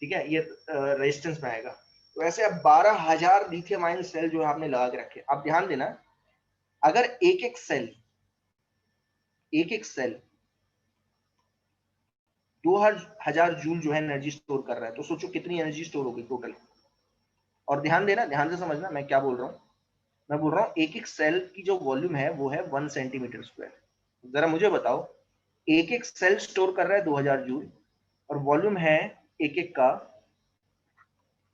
ठीक है, ये रेजिस्टेंस में आएगा। तो ऐसे अब 12,000 लिथियम आयन सेल जो आपने लगा के रखे। आप ध्यान देना, अगर एक एक सेल 2,000 जूल जो है एनर्जी स्टोर कर रहा है, तो सोचो कितनी एनर्जी स्टोर होगी टोटल। और ध्यान देना, ध्यान से समझना मैं क्या बोल रहा हूँ। मैं बोल रहा हूँ एक एक सेल की जो वॉल्यूम है वो है 1 सेंटीमीटर स्क्वायर। जरा मुझे बताओ, एक एक सेल स्टोर कर रहा है 2,000 जूल और वॉल्यूम है एक एक का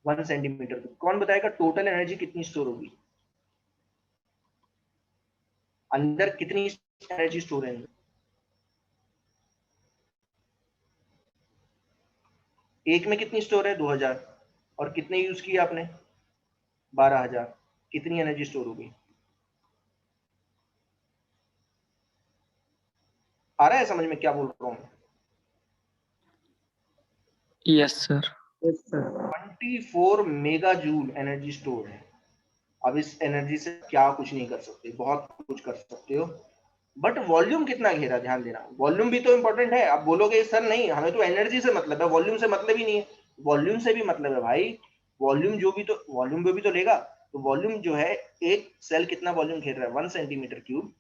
1 सेंटीमीटर। कौन बताएगा टोटल एनर्जी कितनी स्टोर होगी, अंदर कितनी एनर्जी स्टोर है? एक में कितनी स्टोर है? 2,000, और कितने यूज किए आपने? 12,000। कितनी एनर्जी स्टोर होगी? आ रहा है समझ में क्या बोल रहा हूँ? Yes sir. Yes sir. 24 mega joule energy store है। अब इस एनर्जी से क्या कुछ नहीं कर सकते, बहुत कुछ कर सकते हो, बट वॉल्यूम कितना घेरा, ध्यान देना, वॉल्यूम भी तो इंपॉर्टेंट है। आप बोलोगे सर नहीं हमें तो एनर्जी से मतलब है, वॉल्यूम से मतलब ही नहीं है। वॉल्यूम से भी मतलब है भाई, वॉल्यूम भी तो लेगा। तो वॉल्यूम जो है, एक सेल कितना वॉल्यूम घेर रहा है? 1 सेंटीमीटर क्यूब।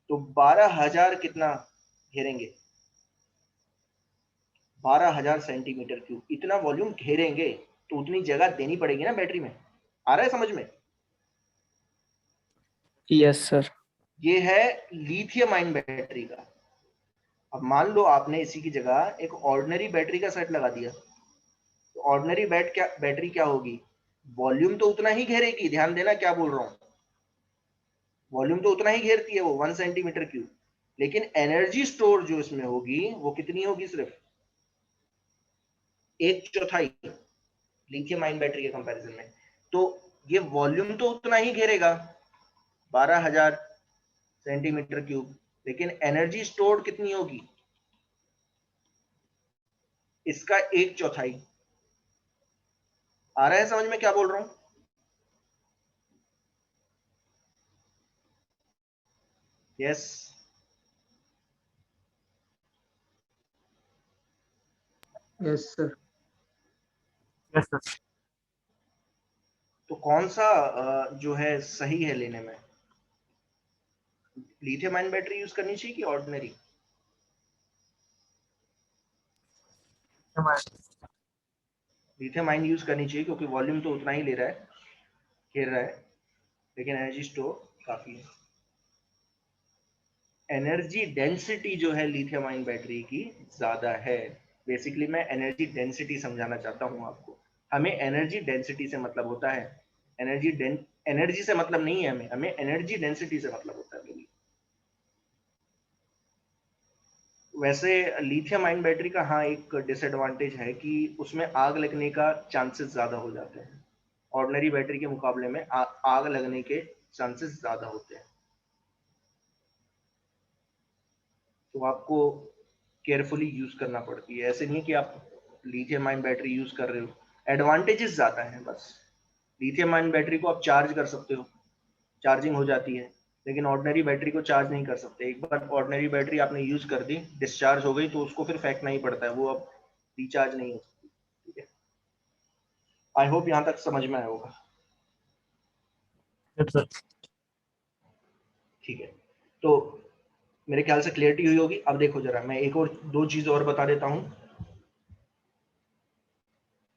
तो 12,000 कितना घेरेंगे? 12,000 सेंटीमीटर क्यूब इतना वॉल्यूम घेरेंगे, तो उतनी जगह देनी पड़ेगी ना बैटरी में। आ रहा है समझ में? Yes sir. ये है लिथियम आयन बैटरी का। अब मान लो आपने इसी की जगह एक ऑर्डिनरी बैटरी का सेट लगा दिया, तो ऑर्डिनरी बैटरी क्या होगी? वॉल्यूम तो उतना ही घेरेगी, ध्यान देना क्या बोल रहा हूं, वॉल्यूम तो उतना ही घेरती है वो 1 सेंटीमीटर क्यूब, लेकिन एनर्जी स्टोर जो इसमें होगी वो कितनी होगी? सिर्फ एक चौथाई लिथियम आयन बैटरी के कंपैरिजन में। तो ये वॉल्यूम तो उतना ही घेरेगा 12,000 सेंटीमीटर क्यूब, लेकिन एनर्जी स्टोर्ड कितनी होगी? इसका एक चौथाई। आ रहा है समझ में क्या बोल रहा हूं? Yes. Yes sir. Yes sir. तो कौन सा जो है सही है लेने में, लिथियम आयन बैटरी यूज करनी चाहिए कि ऑर्डिनरी? लिथियम आयन यूज करनी चाहिए क्योंकि वॉल्यूम तो उतना ही ले रहा है, घेर रहा है, लेकिन एनर्जी स्टोर काफी है। एनर्जी डेंसिटी जो है लिथियम आयन बैटरी की ज्यादा है। बेसिकली मैं एनर्जी डेंसिटी समझाना चाहता हूं आपको। हमें एनर्जी डेंसिटी से मतलब होता है, एनर्जी से मतलब नहीं है हमें, हमें एनर्जी डेंसिटी से मतलब होता है। वैसे लिथियम आयन बैटरी का हाँ एक डिसएडवांटेज है कि उसमें आग लगने का चांसेस ज्यादा हो जाते हैं। ऑर्डिनरी बैटरी के मुकाबले में आग लगने के चांसेस ज्यादा होते हैं, तो आपको केयरफुली यूज करना पड़ती है। ऐसे नहीं है कि आप लिथियम आयन बैटरी यूज कर रहे हो, एडवांटेजेस ज्यादा हैं बस। लिथियम आयन बैटरी को आप चार्ज कर सकते हो, चार्जिंग हो जाती है, लेकिन ऑर्डिनरी बैटरी को चार्ज नहीं कर सकते। एक बार ऑर्डिनरी बैटरी आपने यूज कर दी, डिस्चार्ज हो गई, तो उसको फिर फेंकना ही पड़ता है, वो अब रिचार्ज नहीं हो सकती। ठीक है, आई होप यहाँ तक समझ में आया होगा। Yes, sir. ठीक है, तो मेरे ख्याल से क्लियरिटी हुई होगी। अब देखो जरा, मैं एक और दो चीज और बता देता हूं।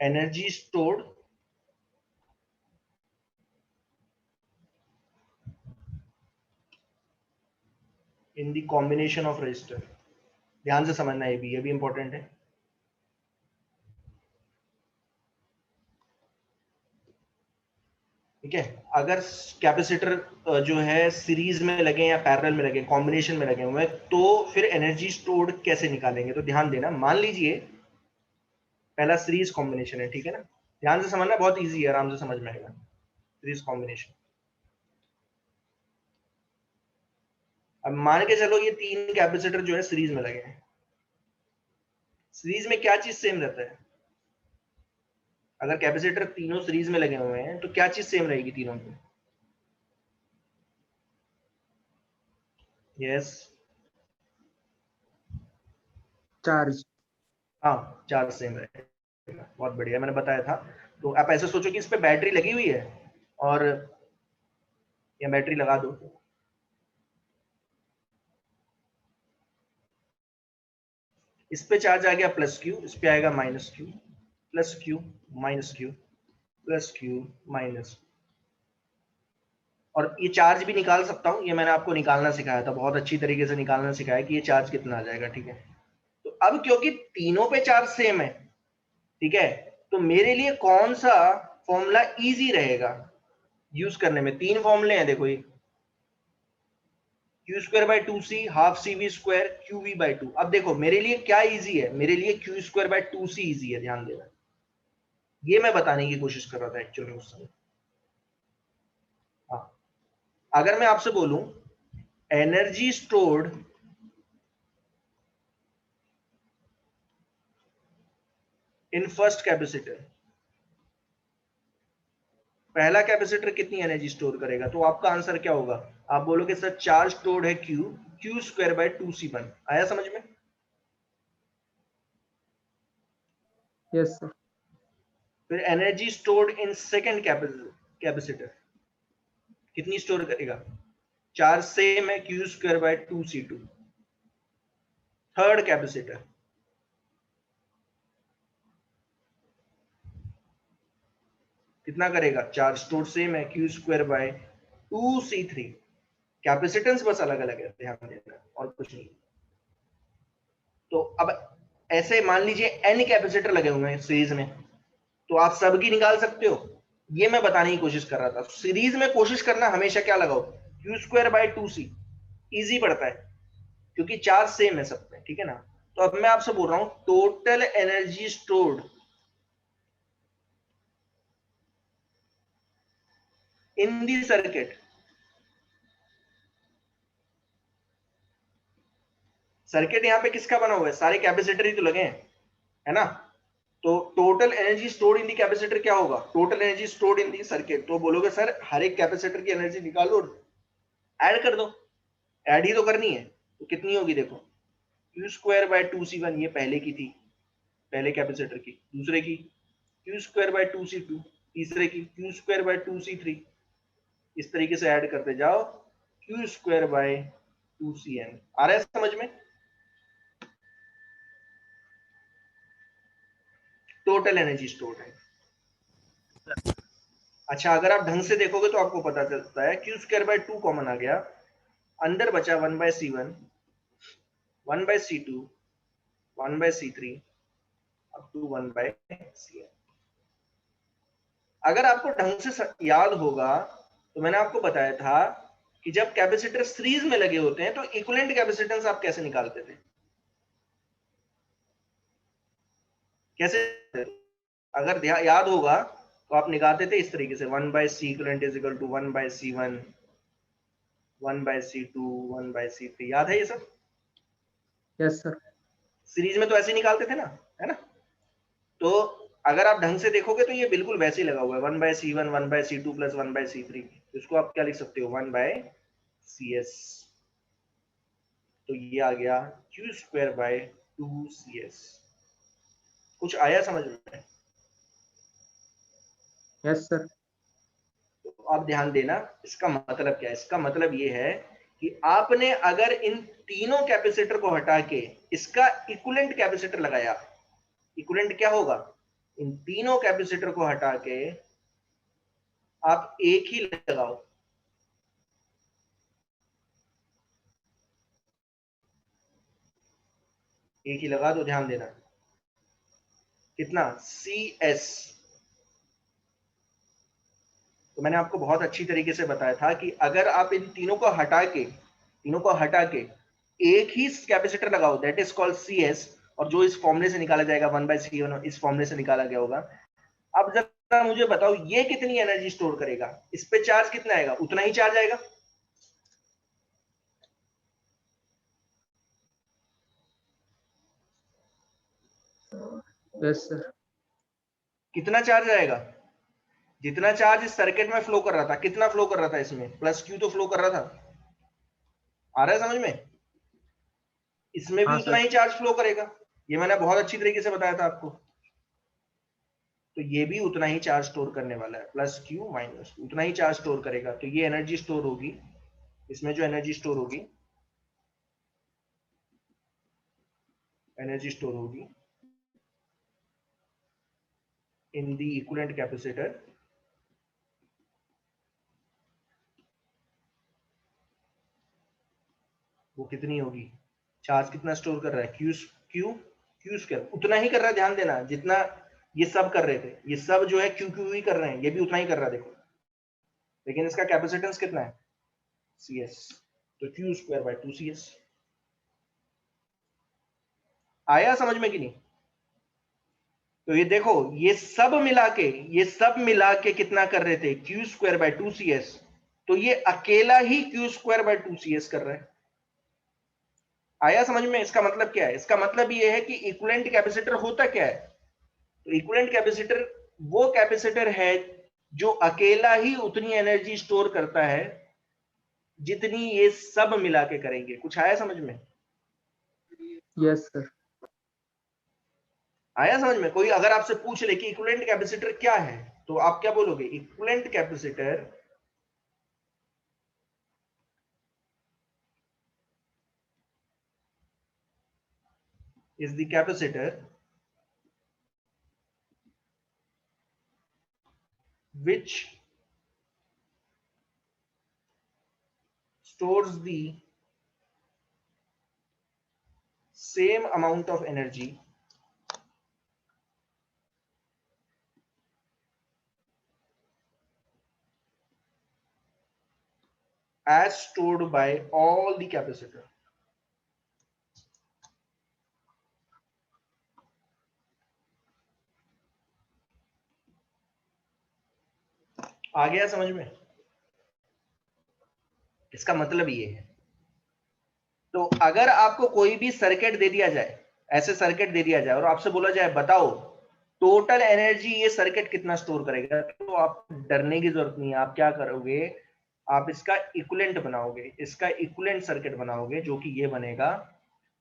Energy stored in the combination of register, ध्यान से समझना, ये भी इंपॉर्टेंट है। ठीक है, अगर कैपेसिटर जो है सीरीज में लगे या पैरेलल में लगे, कॉम्बिनेशन में लगे हुए, तो फिर एनर्जी स्टोर्ड कैसे निकालेंगे? तो ध्यान देना, मान लीजिए पहला सीरीज कॉम्बिनेशन है, ठीक है ना, ध्यान से समझना, बहुत इजी है, आराम से समझ में आएगा। सीरीज कॉम्बिनेशन, अब मान के चलो ये तीन कैपेसिटर जो है सीरीज में लगे हैं। सीरीज में क्या चीज सेम रहता है? अगर कैपेसिटर तीनों सीरीज में लगे हुए हैं तो क्या चीज सेम रहेगी तीनों में? Yes, charge. हाँ, चार्ज सेम रहेगा, बहुत बढ़िया, मैंने बताया था। तो आप ऐसे सोचो कि इस पे बैटरी लगी हुई है और या बैटरी लगा दो, इस पे चार्ज आ गया प्लस क्यू, इस पे आएगा minus Q, plus Q minus Q, plus Q minus. और ये चार्ज भी निकाल सकता हूँ, ये मैंने आपको निकालना सिखाया था, बहुत अच्छी तरीके से निकालना सिखाया कि ये चार्ज कितना आ जाएगा। ठीक है, तो अब क्योंकि तीनों पे चार्ज सेम है, ठीक है, तो मेरे लिए कौन सा फॉर्मूला इजी रहेगा यूज करने में? तीन फॉर्मूले हैं, देखो, ये Q square by two C, half C V square, Q V by two. अब देखो मेरे लिए क्या इजी है, मेरे लिए Q square by two C easy है, ध्यान देना, ये मैं बताने की कोशिश कर रहा था एक्चुअली उस समय। हाँ, अगर मैं आपसे बोलूं energy stored in first capacitor, पहला कैपेसिटर कितनी एनर्जी स्टोर करेगा, तो आपका आंसर क्या होगा? आप बोलोगे सर चार्ज स्टोर्ड है Q, Q square by two C one. आया समझ में? Yes sir. फिर energy stored in second capacitor कितनी स्टोर करेगा? चार्ज सेम है, Q square by two C two. Third capacitor कितना करेगा? चार्ज स्टोर सेम है, Q square by two C three. Capacitance बस अलग अलग है, ध्यान देना, और कुछ नहीं। तो अब ऐसे मान लीजिए एन कैपेसिटर लगे हुए हैं सीरीज में, तो आप सबकी निकाल सकते हो, ये मैं बताने की कोशिश कर रहा था। सीरीज में कोशिश करना हमेशा क्या लगाओ? Q square by two C, easy पड़ता है क्योंकि चार्ज सेम है सब में, ठीक है ना। तो अब मैं आपसे बोल रहा हूं total energy stored in the circuit, circuit यहाँ पे किसका बना हुआ है? सारे कैपेसिटर ही तो लगे हैं, है ना। तो total energy stored in the capacitor क्या होगा? Total energy stored in the circuit. तो बोलोगे सर हर एक कैपेसिटर की एनर्जी निकालो, ऐड कर दो, ऐड ही तो करनी है, तो कितनी होगी देखो, Q square by two C one, ये पहले की थी, पहले कैपेसिटर की। दूसरे की Q square by two C two, तीसरे की Q square by two C three. इस तरीके से ऐड करते जाओ, Q square by two C N. आ रहा है समझ में? टोटल एनर्जी स्टोर्ड है। अच्छा, अगर आप ढंग से देखोगे तो आपको पता चलता है Q square by two common आ गया, अंदर बचा one by C one, one by C two, one by C three, up to one by C N. अगर आपको ढंग से याद होगा तो मैंने आपको बताया था कि जब कैपेसिटर सीरीज में लगे होते हैं तो इक्विवेलेंट कैपेसिटेंस आप कैसे निकालते थे? कैसे? अगर याद होगा तो आप निकालते थे इस तरीके से, one by C equivalent is equal to one by C one, one by C two, one by C three. याद है ये सब? Yes sir. सीरीज में तो ऐसे ही निकालते थे ना, है ना। तो अगर आप ढंग से देखोगे तो ये बिल्कुल वैसे ही लगा हुआ है, 1/C1 1/C2 प्लस 1/C3। इसको आप क्या लिख सकते हो, 1/CS। तो ये आ गया Q²/2CS। कुछ आया समझ में? Yes sir. तो आप ध्यान देना, इसका मतलब क्या है? इसका मतलब ये है कि आपने अगर इन तीनों कैपेसिटर को हटा के इसका इक्विवेलेंट कैपेसिटर लगाया, इक्विवेलेंट क्या होगा? इन तीनों कैपेसिटर को हटा के आप एक ही लगाओ, एक ही लगा दो। ध्यान देना कितना, CS। तो मैंने आपको बहुत अच्छी तरीके से बताया था कि अगर आप इन तीनों को हटा के एक ही कैपेसिटर लगाओ, दैट इज कॉल्ड CS। और जो इस फॉर्मूले से निकाला जाएगा 1/C1, इस फॉर्मूले से निकाला गया होगा। अब जरा मुझे बताओ ये कितनी एनर्जी स्टोर करेगा? इस पे चार्ज कितना आएगा? उतना ही चार्ज आएगा। Yes sir. कितना चार्ज आएगा? जितना चार्ज इस सर्किट में फ्लो कर रहा था, कितना फ्लो कर रहा था इसमें? +Q तो फ्लो कर रहा था। आ रहा है समझ में? इसमें भी हाँ उतना सर। ही चार्ज फ्लो करेगा। ये मैंने बहुत अच्छी तरीके से बताया था आपको। तो ये भी उतना ही चार्ज स्टोर करने वाला है, +Q - उतना ही चार्ज स्टोर करेगा। तो ये एनर्जी स्टोर होगी, इसमें जो एनर्जी स्टोर होगी, इन दी इक्विवेलेंट कैपेसिटर, वो कितनी होगी? चार्ज कितना स्टोर कर रहा है? Q² उतना ही कर रहा है। ध्यान देना, जितना ये सब कर रहे थे, ये सब जो है QQ ही कर रहे हैं, ये भी उतना ही कर रहा है, देखो। लेकिन इसका कैपेसिटेंस कितना है? CS। तो Q²/2CS। आया समझ में कि नहीं? तो ये देखो, ये सब मिला के कितना कर रहे थे? Q²/2CS। तो ये अकेला ही Q²/2CS कर रहा है। आया समझ में? इसका मतलब क्या है? इसका मतलब ये है कि इक्विवेलेंट कैपेसिटर होता क्या है? तो इक्विवेलेंट कैपेसिटर वो कैपेसिटर है जो अकेला ही उतनी एनर्जी स्टोर करता है जितनी ये सब मिला के करेंगे। कुछ आया समझ में? Yes sir. आया समझ में? कोई अगर आपसे पूछ ले कि इक्विवेलेंट कैपेसिटर क्या है, तो आप क्या बोलोगे? Equivalent capacitor is the capacitor which stores the same amount of energy as stored by all the capacitor। आ गया समझ में? इसका मतलब ये है। तो अगर आपको कोई भी सर्किट दे दिया जाए, ऐसे सर्किट दे दिया जाए और आपसे बोला जाए बताओ टोटल एनर्जी ये सर्किट कितना स्टोर करेगा, तो आप डरने की जरूरत नहीं है। आप क्या करोगे? आप इसका इक्विवेलेंट बनाओगे, इसका इक्विवेलेंट सर्किट बनाओगे, जो कि ये बनेगा।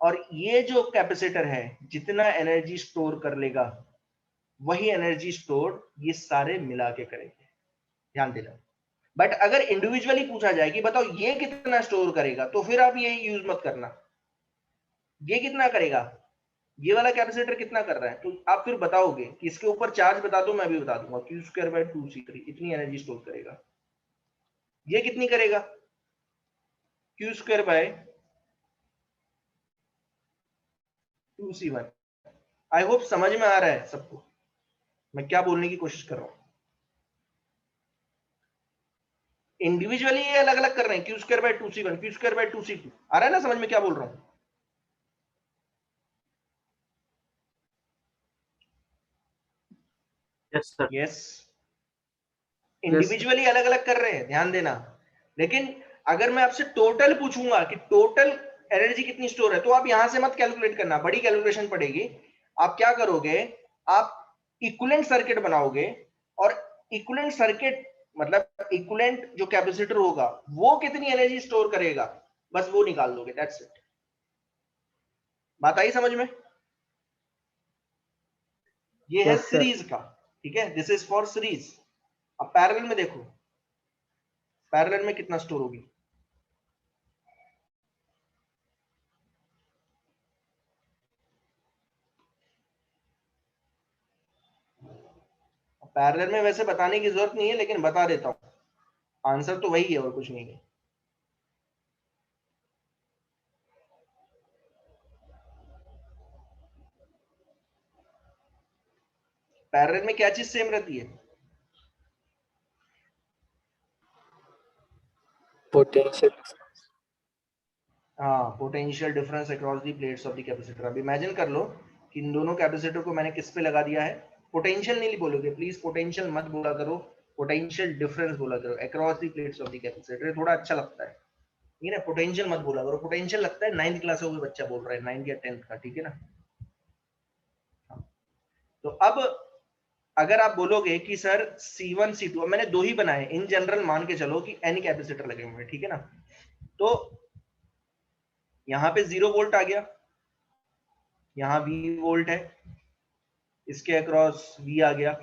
और ये जो कैपेसिटर है जितना एनर्जी स्टोर कर लेगा, वही एनर्जी स्टोर ये सारे मिला के करेंगे। ध्यान देना। बट अगर इंडिविजुअली पूछा जाए कि बताओ ये कितना स्टोर करेगा, तो फिर आप ये यूज मत करना। ये कितना करेगा, ये वाला कैपेसिटर कितना कर रहा है, तो आप फिर बताओगे कि इसके ऊपर चार्ज बता दो, मैं भी बता दूंगा। Q²/2C3 इतनी एनर्जी स्टोर करेगा। ये कितनी करेगा? Q²/2C1। आई होप समझ में आ रहा है सबको मैं क्या बोलने की कोशिश कर रहा हूं। इंडिविजुअली ये अलग अलग कर रहे हैं, Q²/2C1 Q²/2C2। आ रहा है ना समझ में क्या बोल रहा हूं? Yes sir. Yes, yes sir. Individually अलग अलग कर रहे हैं, ध्यान देना। लेकिन अगर मैं आपसे टोटल पूछूंगा कि टोटल एनर्जी कितनी स्टोर है, तो आप यहां से मत कैलकुलेट करना, बड़ी कैलकुलेशन पड़ेगी। आप क्या करोगे? आप इक्विवेलेंट सर्किट बनाओगे और इक्विवेलेंट सर्किट मतलब इक्विवेलेंट जो कैपेसिटर होगा वो कितनी एनर्जी स्टोर करेगा, बस वो निकाल दोगे, दैट्स इट। बात आई समझ में? ये है यस सर। सीरीज का, ठीक है, दिस इज फॉर सीरीज। अब पैरेलल में देखो, पैरेलल में कितना स्टोर होगी, पैरेलल में वैसे बताने की जरूरत नहीं है लेकिन बता देता हूं, आंसर तो वही है और कुछ नहीं है। पैरेलल में क्या चीज सेम रहती है? पोटेंशियल। हाँ, potential difference across the plates of the capacitor. अब इमेजिन कर लो कि इन दोनों कैपेसिटर को मैंने किस पे लगा दिया है, पोटेंशियल नहीं बोलोगे प्लीज, पोटेंशियल मत बोला करो, पोटेंशियल डिफरेंस बोला करो, across the plates of the capacitor, थोड़ा अच्छा लगता है, ठीक है ना, पोटेंशियल मत बोला करो, पोटेंशियल लगता है 9th क्लास का कोई बच्चा बोल रहा है, 9th या 10th का, ठीक है ना। तो अब अगर आप बोलोगे कि सर C1 C2, मैंने दो ही बनाए, इन जनरल मान के चलो कि n कैपेसिटर लगे हुए हैं, ठीक है ना, तो यहां पे 0 वोल्ट आ गया, यहां V वोल्ट है, इसके अक्रॉस V आ गया,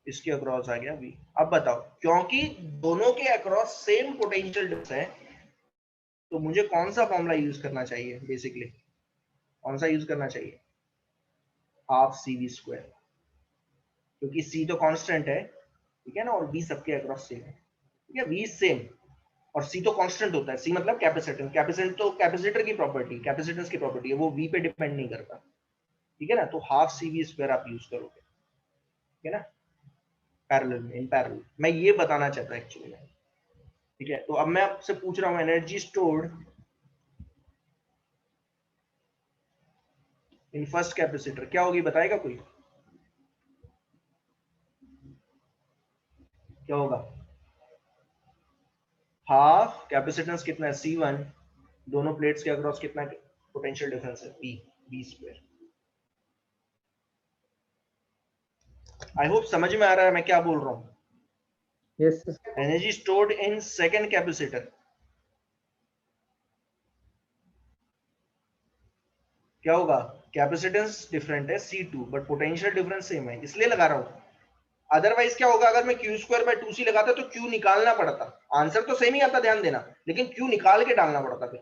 इसके अक्रॉस आ गया V। अब बताओ, क्योंकि दोनों के अक्रॉस सेम पोटेंशियल डिफरेंस है, तो मुझे कौन सा फॉर्मूला यूज करना चाहिए, बेसिकली कौन सा यूज करना चाहिए, हाफ CV², क्योंकि C तो कांस्टेंट है, ठीक है ना, और V सबके अक्रॉस सेम है, ठीक है, V सेम और C तो कांस्टेंट होता है, C मतलब कैपेसिटेंस, कैपेसिटेंस तो कैपेसिटर की प्रॉपर्टी, कैपेसिटेंस की प्रॉपर्टी है, वो V पे डिपेंड नहीं करता, ठीक है ना, तो हाफ CV² आप यूज करोगे, ठीक है ना, पैरेलल में, इन पैरेलल, मैं ये बताना चाहता एक्चुअली में, ठीक है। तो अब मैं आपसे पूछ रहा हूं, energy stored in first capacitor क्या होगी, बताएगा कोई, क्या होगा? हाफ कैपेसिटेंस कितना है C1, दोनों प्लेट्स के अक्रॉस कितना पोटेंशियल डिफरेंस है V²। आई होप समझ में आ रहा है मैं क्या बोल रहा हूं। Yes sir. Energy stored in second capacitor क्या होगा, कैपेसिटेंस डिफरेंट है C2 but potential difference same है, इसलिए लगा रहा हूं। अदरवाइज क्या होगा, अगर मैं Q²/2C लगाता तो Q निकालना पड़ता, आंसर तो सेम ही आता, ध्यान देना, लेकिन Q निकाल के डालना पड़ता फिर,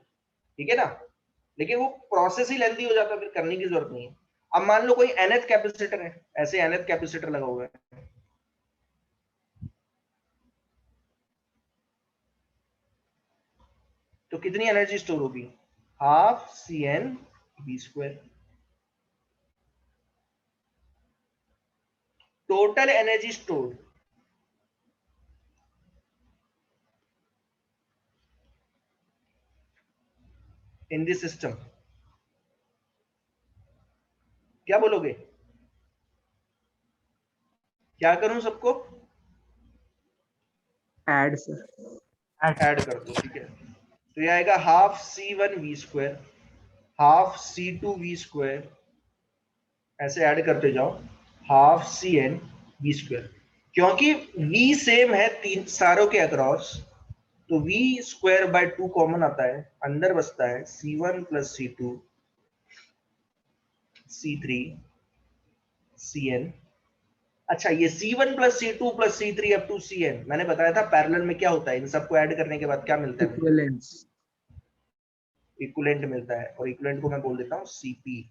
ठीक है ना, लेकिन वो प्रोसेस ही लेंथी हो जाता, फिर करने की जरूरत नहीं है। अब मान लो कोई nth कैपेसिटर है, ऐसे nth कैपेसिटर लगा हुआ है, तो कितनी एनर्जी स्टोर होगी, half CnV²। Total energy stored in this system, क्या बोलोगे, क्या करूं सबको, ऐड सर। ऐड कर दो, ठीक है, तो ये आएगा हाफ C1V², हाफ C2V², ऐसे ऐड करते जाओ, हाफ CnV², क्योंकि V सेम है तीन सारों के अक्रॉस, तो V²/2 कॉमन आता है, अंदर बचता है C1 + C2 C3 Cn। अच्छा, ये C1 + C2 + C3 up to Cn, मैंने बताया था पैरेलल में क्या होता है, इन सबको ऐड करने के बाद क्या मिलता है मुझे, इक्विवेलेंस। इक्विवेलेंट मिलता है, और इक्विवेलेंट को मैं बोल देता हूँ Cp।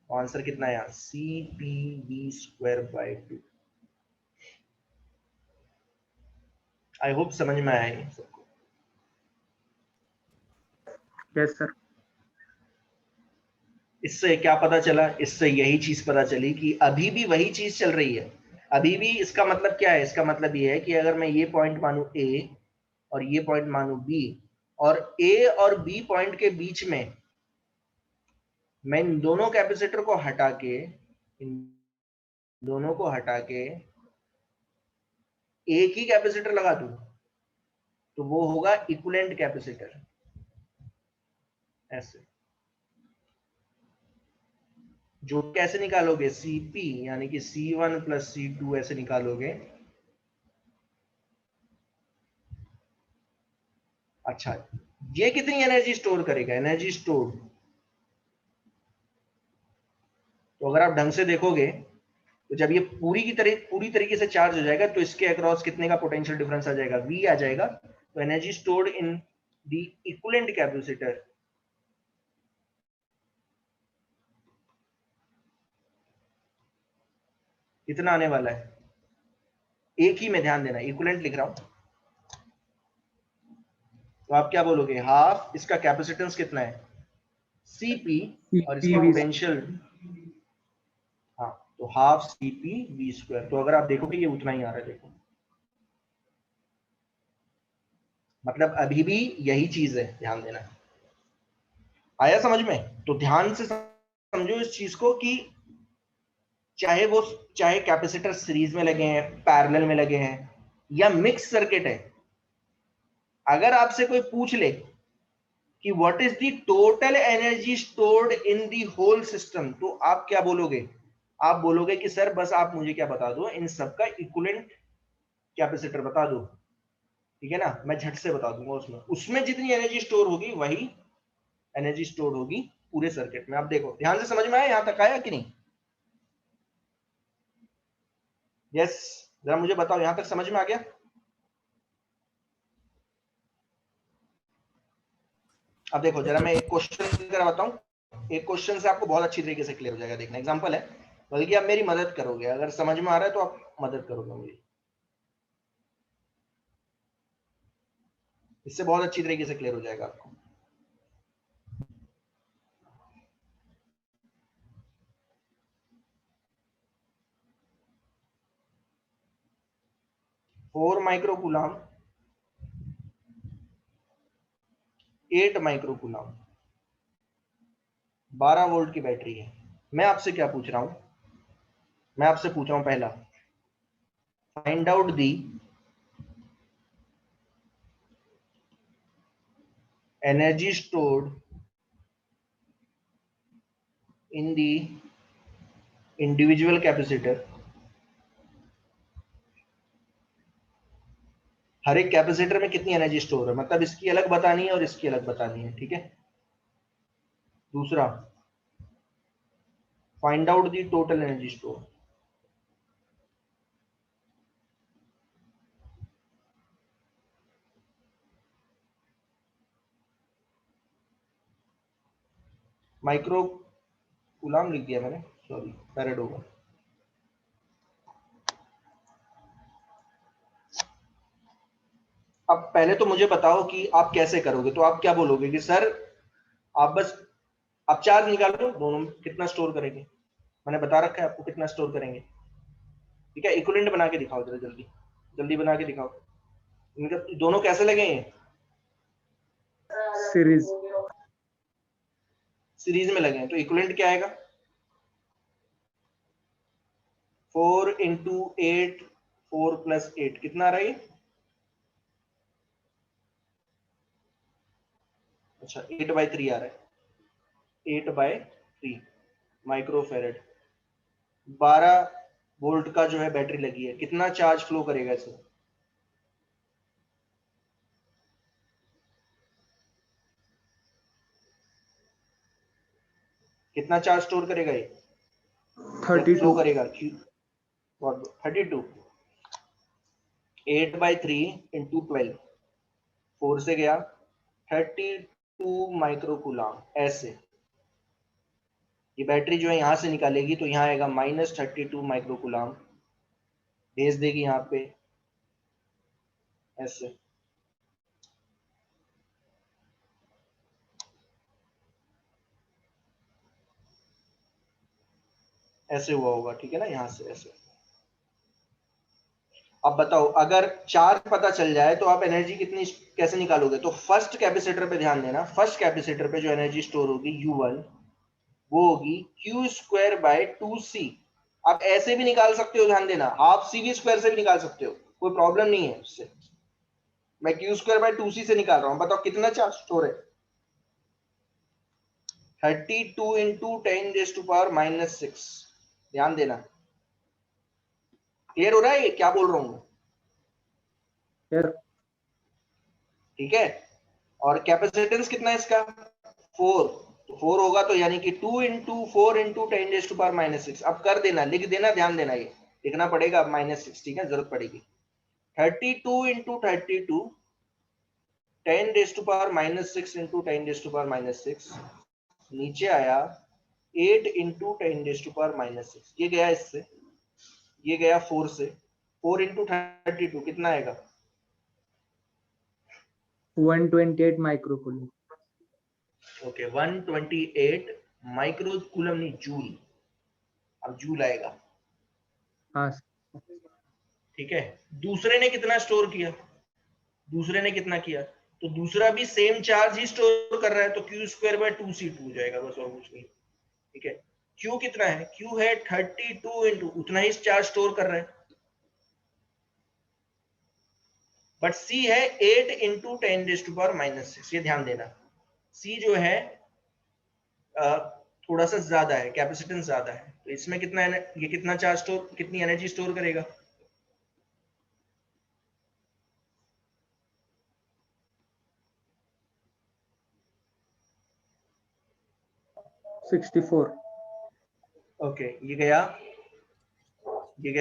आंसर कितना है यहाँ, CpV²/2। आई होप समझ में आया ये सबको। Yes sir. इससे क्या पता चला, इससे यही चीज पता चली कि अभी भी वही चीज चल रही है, अभी भी। इसका मतलब क्या है, इसका मतलब ये है कि अगर मैं ये पॉइंट मानू A और ये पॉइंट मानू B, और A और B पॉइंट के बीच में मैं इन दोनों कैपेसिटर को हटा के, इन दोनों को हटा के एक ही कैपेसिटर लगा दूं, तो वो होगा इक्विवेलेंट कैपेसिटर, ऐसे। जो कैसे निकालोगे, Cp यानी कि C1 प्लस C2 ऐसे निकालोगे। अच्छा, ये कितनी एनर्जी स्टोर करेगा, एनर्जी स्टोर, तो अगर आप ढंग से देखोगे तो जब ये पूरी तरीके से चार्ज हो जाएगा तो इसके अक्रॉस कितने का पोटेंशियल डिफरेंस आ जाएगा, V आ जाएगा। तो energy stored in the equivalent capacitor कितना आने वाला है, एक ही में ध्यान देना, इक्विवेलेंट लिख रहा हूं, तो आप क्या बोलोगे, हाफ इसका कैपेसिटेंस कितना है Cp और इसका CPV पोटेंशियल, हाँ, तो हाफ Cp V स्क्वायर। तो अगर आप देखोगे ये उतना ही आ रहा है, देखो मतलब अभी भी यही चीज है, ध्यान देना। आया समझ में? तो ध्यान से समझो इस चीज को कि चाहे कैपेसिटर सीरीज में लगे हैं, पैरेलल में लगे हैं, या मिक्स सर्किट है, अगर आपसे कोई पूछ ले कि what is the total energy stored in the whole system, तो आप क्या बोलोगे, आप बोलोगे कि सर बस आप मुझे क्या बता दो, इन सबका इक्विवेलेंट कैपेसिटर बता दो, ठीक है ना, मैं झट से बता दूंगा। उसमें उसमें जितनी एनर्जी स्टोर होगी वही एनर्जी स्टोर होगी पूरे सर्किट में। आप देखो ध्यान से, समझ में आया, यहां तक आया कि नहीं? यस, जरा मुझे बताओ यहां तक समझ में आ गया? अब देखो जरा मैं एक क्वेश्चन करवाता हूं, एक क्वेश्चन से आपको बहुत अच्छी तरीके से क्लियर हो जाएगा, देखना एग्जांपल है, बल्कि आप मेरी मदद करोगे, अगर समझ में आ रहा है तो आप मदद करोगे मेरी, इससे बहुत अच्छी तरीके से क्लियर हो जाएगा आपको। फोर माइक्रोकूलम 8 माइक्रोकूलम 12 वोल्ट की बैटरी है। मैं आपसे क्या पूछ रहा हूं, मैं आपसे पूछ रहा हूं पहला, find out the energy stored in the individual capacitor, हर एक कैपेसिटर में कितनी एनर्जी स्टोर है, मतलब इसकी अलग बतानी है और इसकी अलग बतानी है, ठीक है। दूसरा, फाइंड आउट दी total energy store, micro coulomb लिख दिया मैंने, सॉरी फैरेड होगा। अब पहले तो मुझे बताओ कि आप कैसे करोगे, तो आप क्या बोलोगे कि सर आप बस आप चार्ज निकालो, दोनों में कितना स्टोर करेंगे, मैंने बता रखा है आपको कितना स्टोर करेंगे, ठीक है। इक्विवेलेंट बना के दिखाओ जरा, जल्दी जल्दी बना के दिखाओ, इनका दोनों कैसे लगे हैं, सीरीज सीरीज में लगे हैं, तो इक्विवेलेंट क्या आएगा, 4 इंटू 8, 4 प्लस 8 कितना आ रहा है ये, अच्छा 8/3 आ रहा है, 8/3 माइक्रोफेरेड, 12 वोल्ट का जो है बैटरी लगी है, कितना चार्ज फ्लो करेगा इसमें, कितना चार्ज स्टोर करेगा ये, या फ्लो 32 करेगा, 32, 8/3 इंटू 12, 4 से गया 32 माइक्रोकूलम, ऐसे ये बैटरी जो है यहां से निकालेगी तो यहाँ आएगा -32 माइक्रोकूलम, भेज देगी यहाँ पे ऐसे, ऐसे हुआ होगा, ठीक है ना, यहां से ऐसे। अब बताओ अगर चार्ज पता चल जाए तो आप एनर्जी कितनी कैसे निकालोगे, तो फर्स्ट कैपेसिटर पे ध्यान देना, फर्स्ट कैपेसिटर पे जो एनर्जी स्टोर होगी U1, वो होगी Q²/2C। आप ऐसे भी निकाल सकते हो, ध्यान देना, आप CV² से भी निकाल सकते हो, कोई प्रॉब्लम नहीं है उससे, मैं Q²/2C से निकाल रहा हूं, बताओ कितना चार्ज स्टोर है, 32 इंटू 10⁻⁻⁶। ध्यान देना, क्लियर हो रहा है ये क्या बोल रहा हूं? यार ठीक है। और कैपेसिटेंस कितना है इसका? 4। तो 4 होगा तो यानी कि 2 इंटू 4 इंटू 10⁻⁻⁶। अब कर देना, लिख देना, ध्यान देना, ये लिखना पड़ेगा अब -6, ठीक है, जरूरत पड़ेगी। 32 इंटू 32 10⁻⁻⁶ इंटू 10⁻⁻⁶, नीचे आया 8 इंटू 10⁻⁻�6। ये गया इससे, ये गया 4 से। 4 इंटू 32 कितना आएगा? 128 माइक्रोकूलम। ओके, 128 माइक्रो कूलम, नहीं जूल। अब जूल आएगा, हाँ ठीक है। दूसरे ने कितना स्टोर किया? दूसरे ने कितना किया? तो दूसरा भी सेम चार्ज ही स्टोर कर रहा है, तो Q²/2C2 हो जाएगा, बस और कुछ नहीं, ठीक है। Q कितना है? Q है 32 इंटू, उतना ही चार्ज स्टोर कर रहा है, बट C है 8 इंटू 10⁻⁻⁶। ये ध्यान देना, C जो है थोड़ा सा ज्यादा है, कैपेसिटेंस ज्यादा है, तो इसमें कितना ये कितना चार्ज स्टोर, कितनी एनर्जी स्टोर करेगा? 64। ओके, ये गया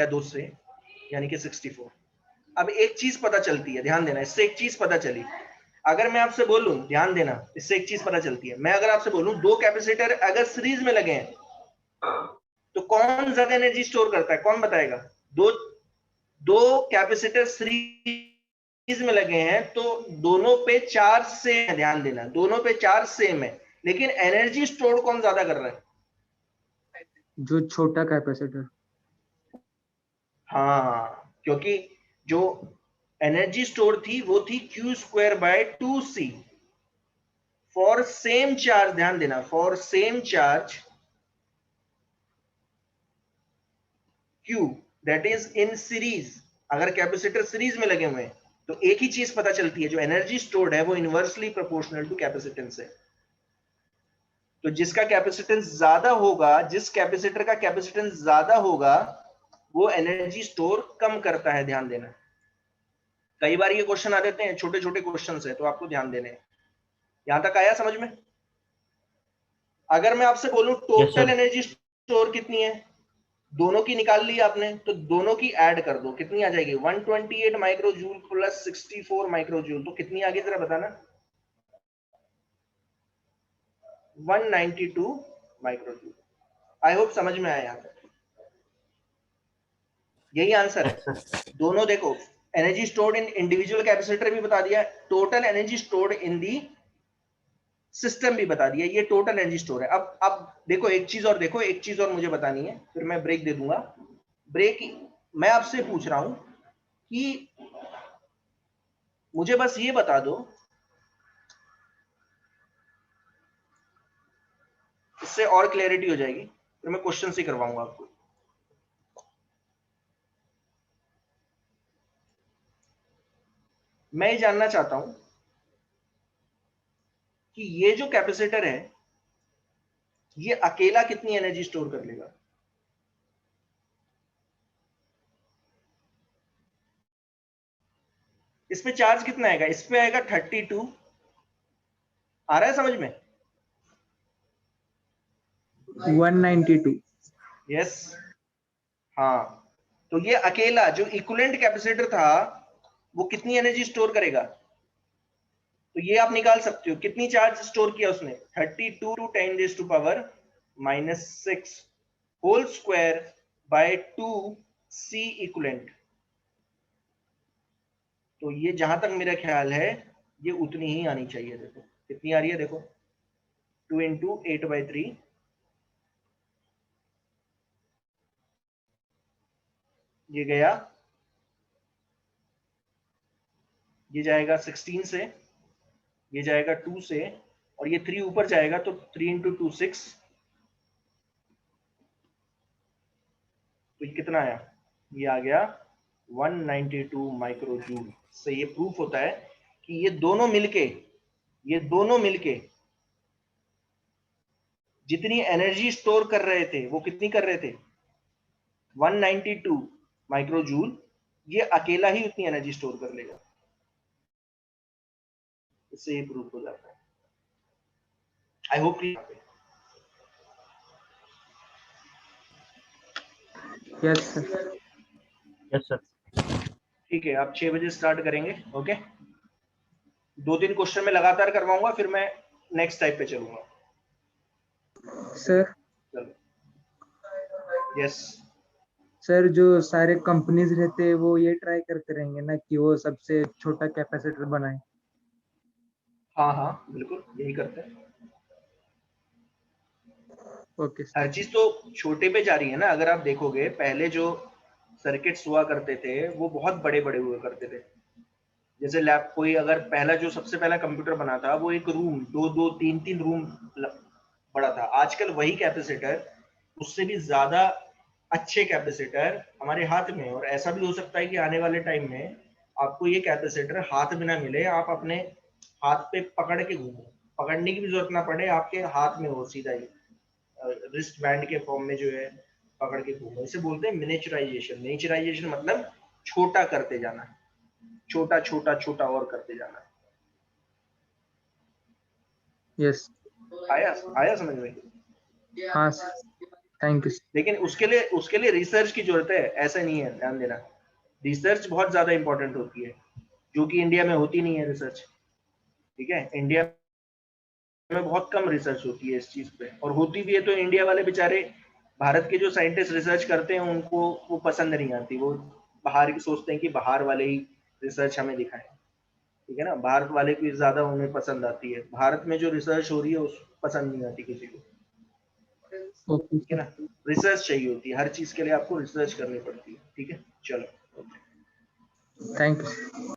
2 से, यानी कि 64। अब एक चीज पता चलती है, ध्यान देना, इससे एक चीज पता चली। अगर मैं आपसे बोलूं, ध्यान देना, इससे एक चीज पता चलती है, मैं अगर आपसे बोलूं 2 कैपेसिटर अगर सीरीज में लगे हैं तो कौन ज्यादा एनर्जी स्टोर करता है? कौन बताएगा? दो दो कैपेसिटर सीरीज में लगे हैं तो दोनों पे चार्ज सेम है, ध्यान देना, दोनों पे चार्ज सेम है, लेकिन एनर्जी स्टोर कौन ज्यादा कर रहा है? जो छोटा कैपेसिटर। हाँ, क्योंकि जो एनर्जी स्टोर थी वो थी Q²/2C फॉर सेम चार्ज। ध्यान देना, for same charge Q that is in series. अगर कैपेसिटर सीरीज में लगे हुए हैं तो एक ही चीज पता चलती है, जो एनर्जी स्टोर्ड है वो इनवर्सली प्रोपोर्शनल टू कैपेसिटेंस है। तो जिसका कैपेसिटेंस ज्यादा होगा, जिस कैपेसिटर का कैपेसिटेंस ज्यादा होगा, वो एनर्जी स्टोर कम करता है, ध्यान देना। कई बार ये क्वेश्चन आ जाते हैं, छोटे छोटे क्वेश्चन है, तो आपको ध्यान देने हैं। यहां तक आया समझ में? अगर मैं आपसे बोलूं yes total sir. Energy store कितनी है, दोनों की निकाल ली आपने, तो दोनों की ऐड कर दो, कितनी आ जाएगी? 128 micro joule plus 64 micro joule, तो कितनी आ गई जरा बताना? 192 माइक्रो जूल। आई होप समझ में आया यहां तक। यही आंसर यस है। सर। दोनों देखो, एनर्जी स्टोर्ड इन इंडिविजुअल कैपेसिटर भी बता दिया, total energy stored in the system भी बता दिया, ये टोटल एनर्जी स्टोर है। अब देखो एक चीज और, देखो एक चीज और मुझे बतानी है, फिर मैं ब्रेक दे दूंगा। ब्रेक मैं आपसे पूछ रहा हूं कि मुझे बस ये बता दो, इससे और क्लैरिटी हो जाएगी, फिर मैं क्वेश्चन से करवाऊंगा आपको। मैं ये जानना चाहता हूं कि ये जो कैपेसिटर है ये अकेला कितनी एनर्जी स्टोर कर लेगा? इस पे चार्ज कितना आएगा? इस पे आएगा 32। आ रहा है समझ में? 192। यस। हाँ, तो ये अकेला जो इक्विवेलेंट कैपेसिटर था वो कितनी एनर्जी स्टोर करेगा? तो ये आप निकाल सकते हो, कितनी चार्ज स्टोर किया उसने? 32 two 10⁻⁻⁶ whole square by 2 C equivalent. तो ये जहां तक मेरा ख्याल है ये उतनी ही आनी चाहिए। देखो कितनी आ रही है, देखो 2 इंटू 8/3, ये गया, ये जाएगा 16 से, ये जाएगा 2 से, और ये 3 ऊपर जाएगा तो 3 इंटू 2 6। तो ये कितना आया? ये आ गया 192 माइक्रो जूल। से ये प्रूफ होता है कि ये दोनों मिलके जितनी एनर्जी स्टोर कर रहे थे वो कितनी कर रहे थे 192 माइक्रोजूल, ये अकेला ही उतनी एनर्जी स्टोर कर लेगा। इससे ये प्रूफ हो जाता है। I hope yes sir. Yes sir. ठीक है, आप 6 बजे स्टार्ट करेंगे। ओके, 2-3 क्वेश्चन में लगातार करवाऊंगा, फिर मैं नेक्स्ट टाइप पे चलूंगा। सर चलो, यस सर जो सारे कंपनीज रहते हैं वो ये ट्राई करते रहेंगे ना कि वो सबसे छोटा कैपेसिटर बनाए। हाँ हाँ बिल्कुल यही करते हैं। Okay sir. हर चीज तो छोटे पे जा रही है ना। अगर आप देखोगे पहले जो सर्किट्स हुआ करते थे वो बहुत बड़े बड़े हुआ करते थे। जैसे लैब, कोई अगर पहला जो सबसे पहला कंप्यूटर बना था वो एक रूम, 2-2 3-3 रूम बड़ा था। आजकल वही कैपेसिटर उससे भी ज्यादा अच्छे कैपेसिटर हमारे हाथ में। और ऐसा भी हो सकता है कि आने वाले टाइम में आपको ये कैपेसिटर हाथ में ना मिले, आप अपने हाथ पे पकड़ के घूमो, पकड़ने की भी जरूरत ना पड़े, आपके हाथ में हो सीधा ही, रिस्ट बैंड के फॉर्म में जो है पकड़ के घूमो। इसे बोलते हैं मिनिएचराइजेशन। मिनिएचराइजेशन मतलब छोटा करते जाना, छोटा छोटा छोटा और करते जाना। यस। आया आया समझ में? हाँ सर, थैंक यू। लेकिन उसके लिए रिसर्च की जरूरत है, ऐसा नहीं है, ध्यान देना। रिसर्च बहुत ज्यादा इंपॉर्टेंट होती है, जो कि इंडिया में होती नहीं है रिसर्च। ठीक है, इंडिया में बहुत कम रिसर्च होती है इस चीज पे, और होती भी है तो इंडिया वाले बेचारे, भारत के जो साइंटिस्ट रिसर्च करते हैं उनको वो पसंद नहीं आती। वो बाहर की सोचते हैं कि बाहर वाले ही रिसर्च हमें दिखाएं। ठीक है ना, भारत वाले की ज्यादा उन्हें पसंद आती है। भारत में जो रिसर्च हो रही है उस पसंद नहीं आती किसी को। ओके ठीक है ना, रिसर्च चाहिए होती है हर चीज के लिए, आपको रिसर्च करनी पड़ती है। ठीक है, चलो, थैंक यू।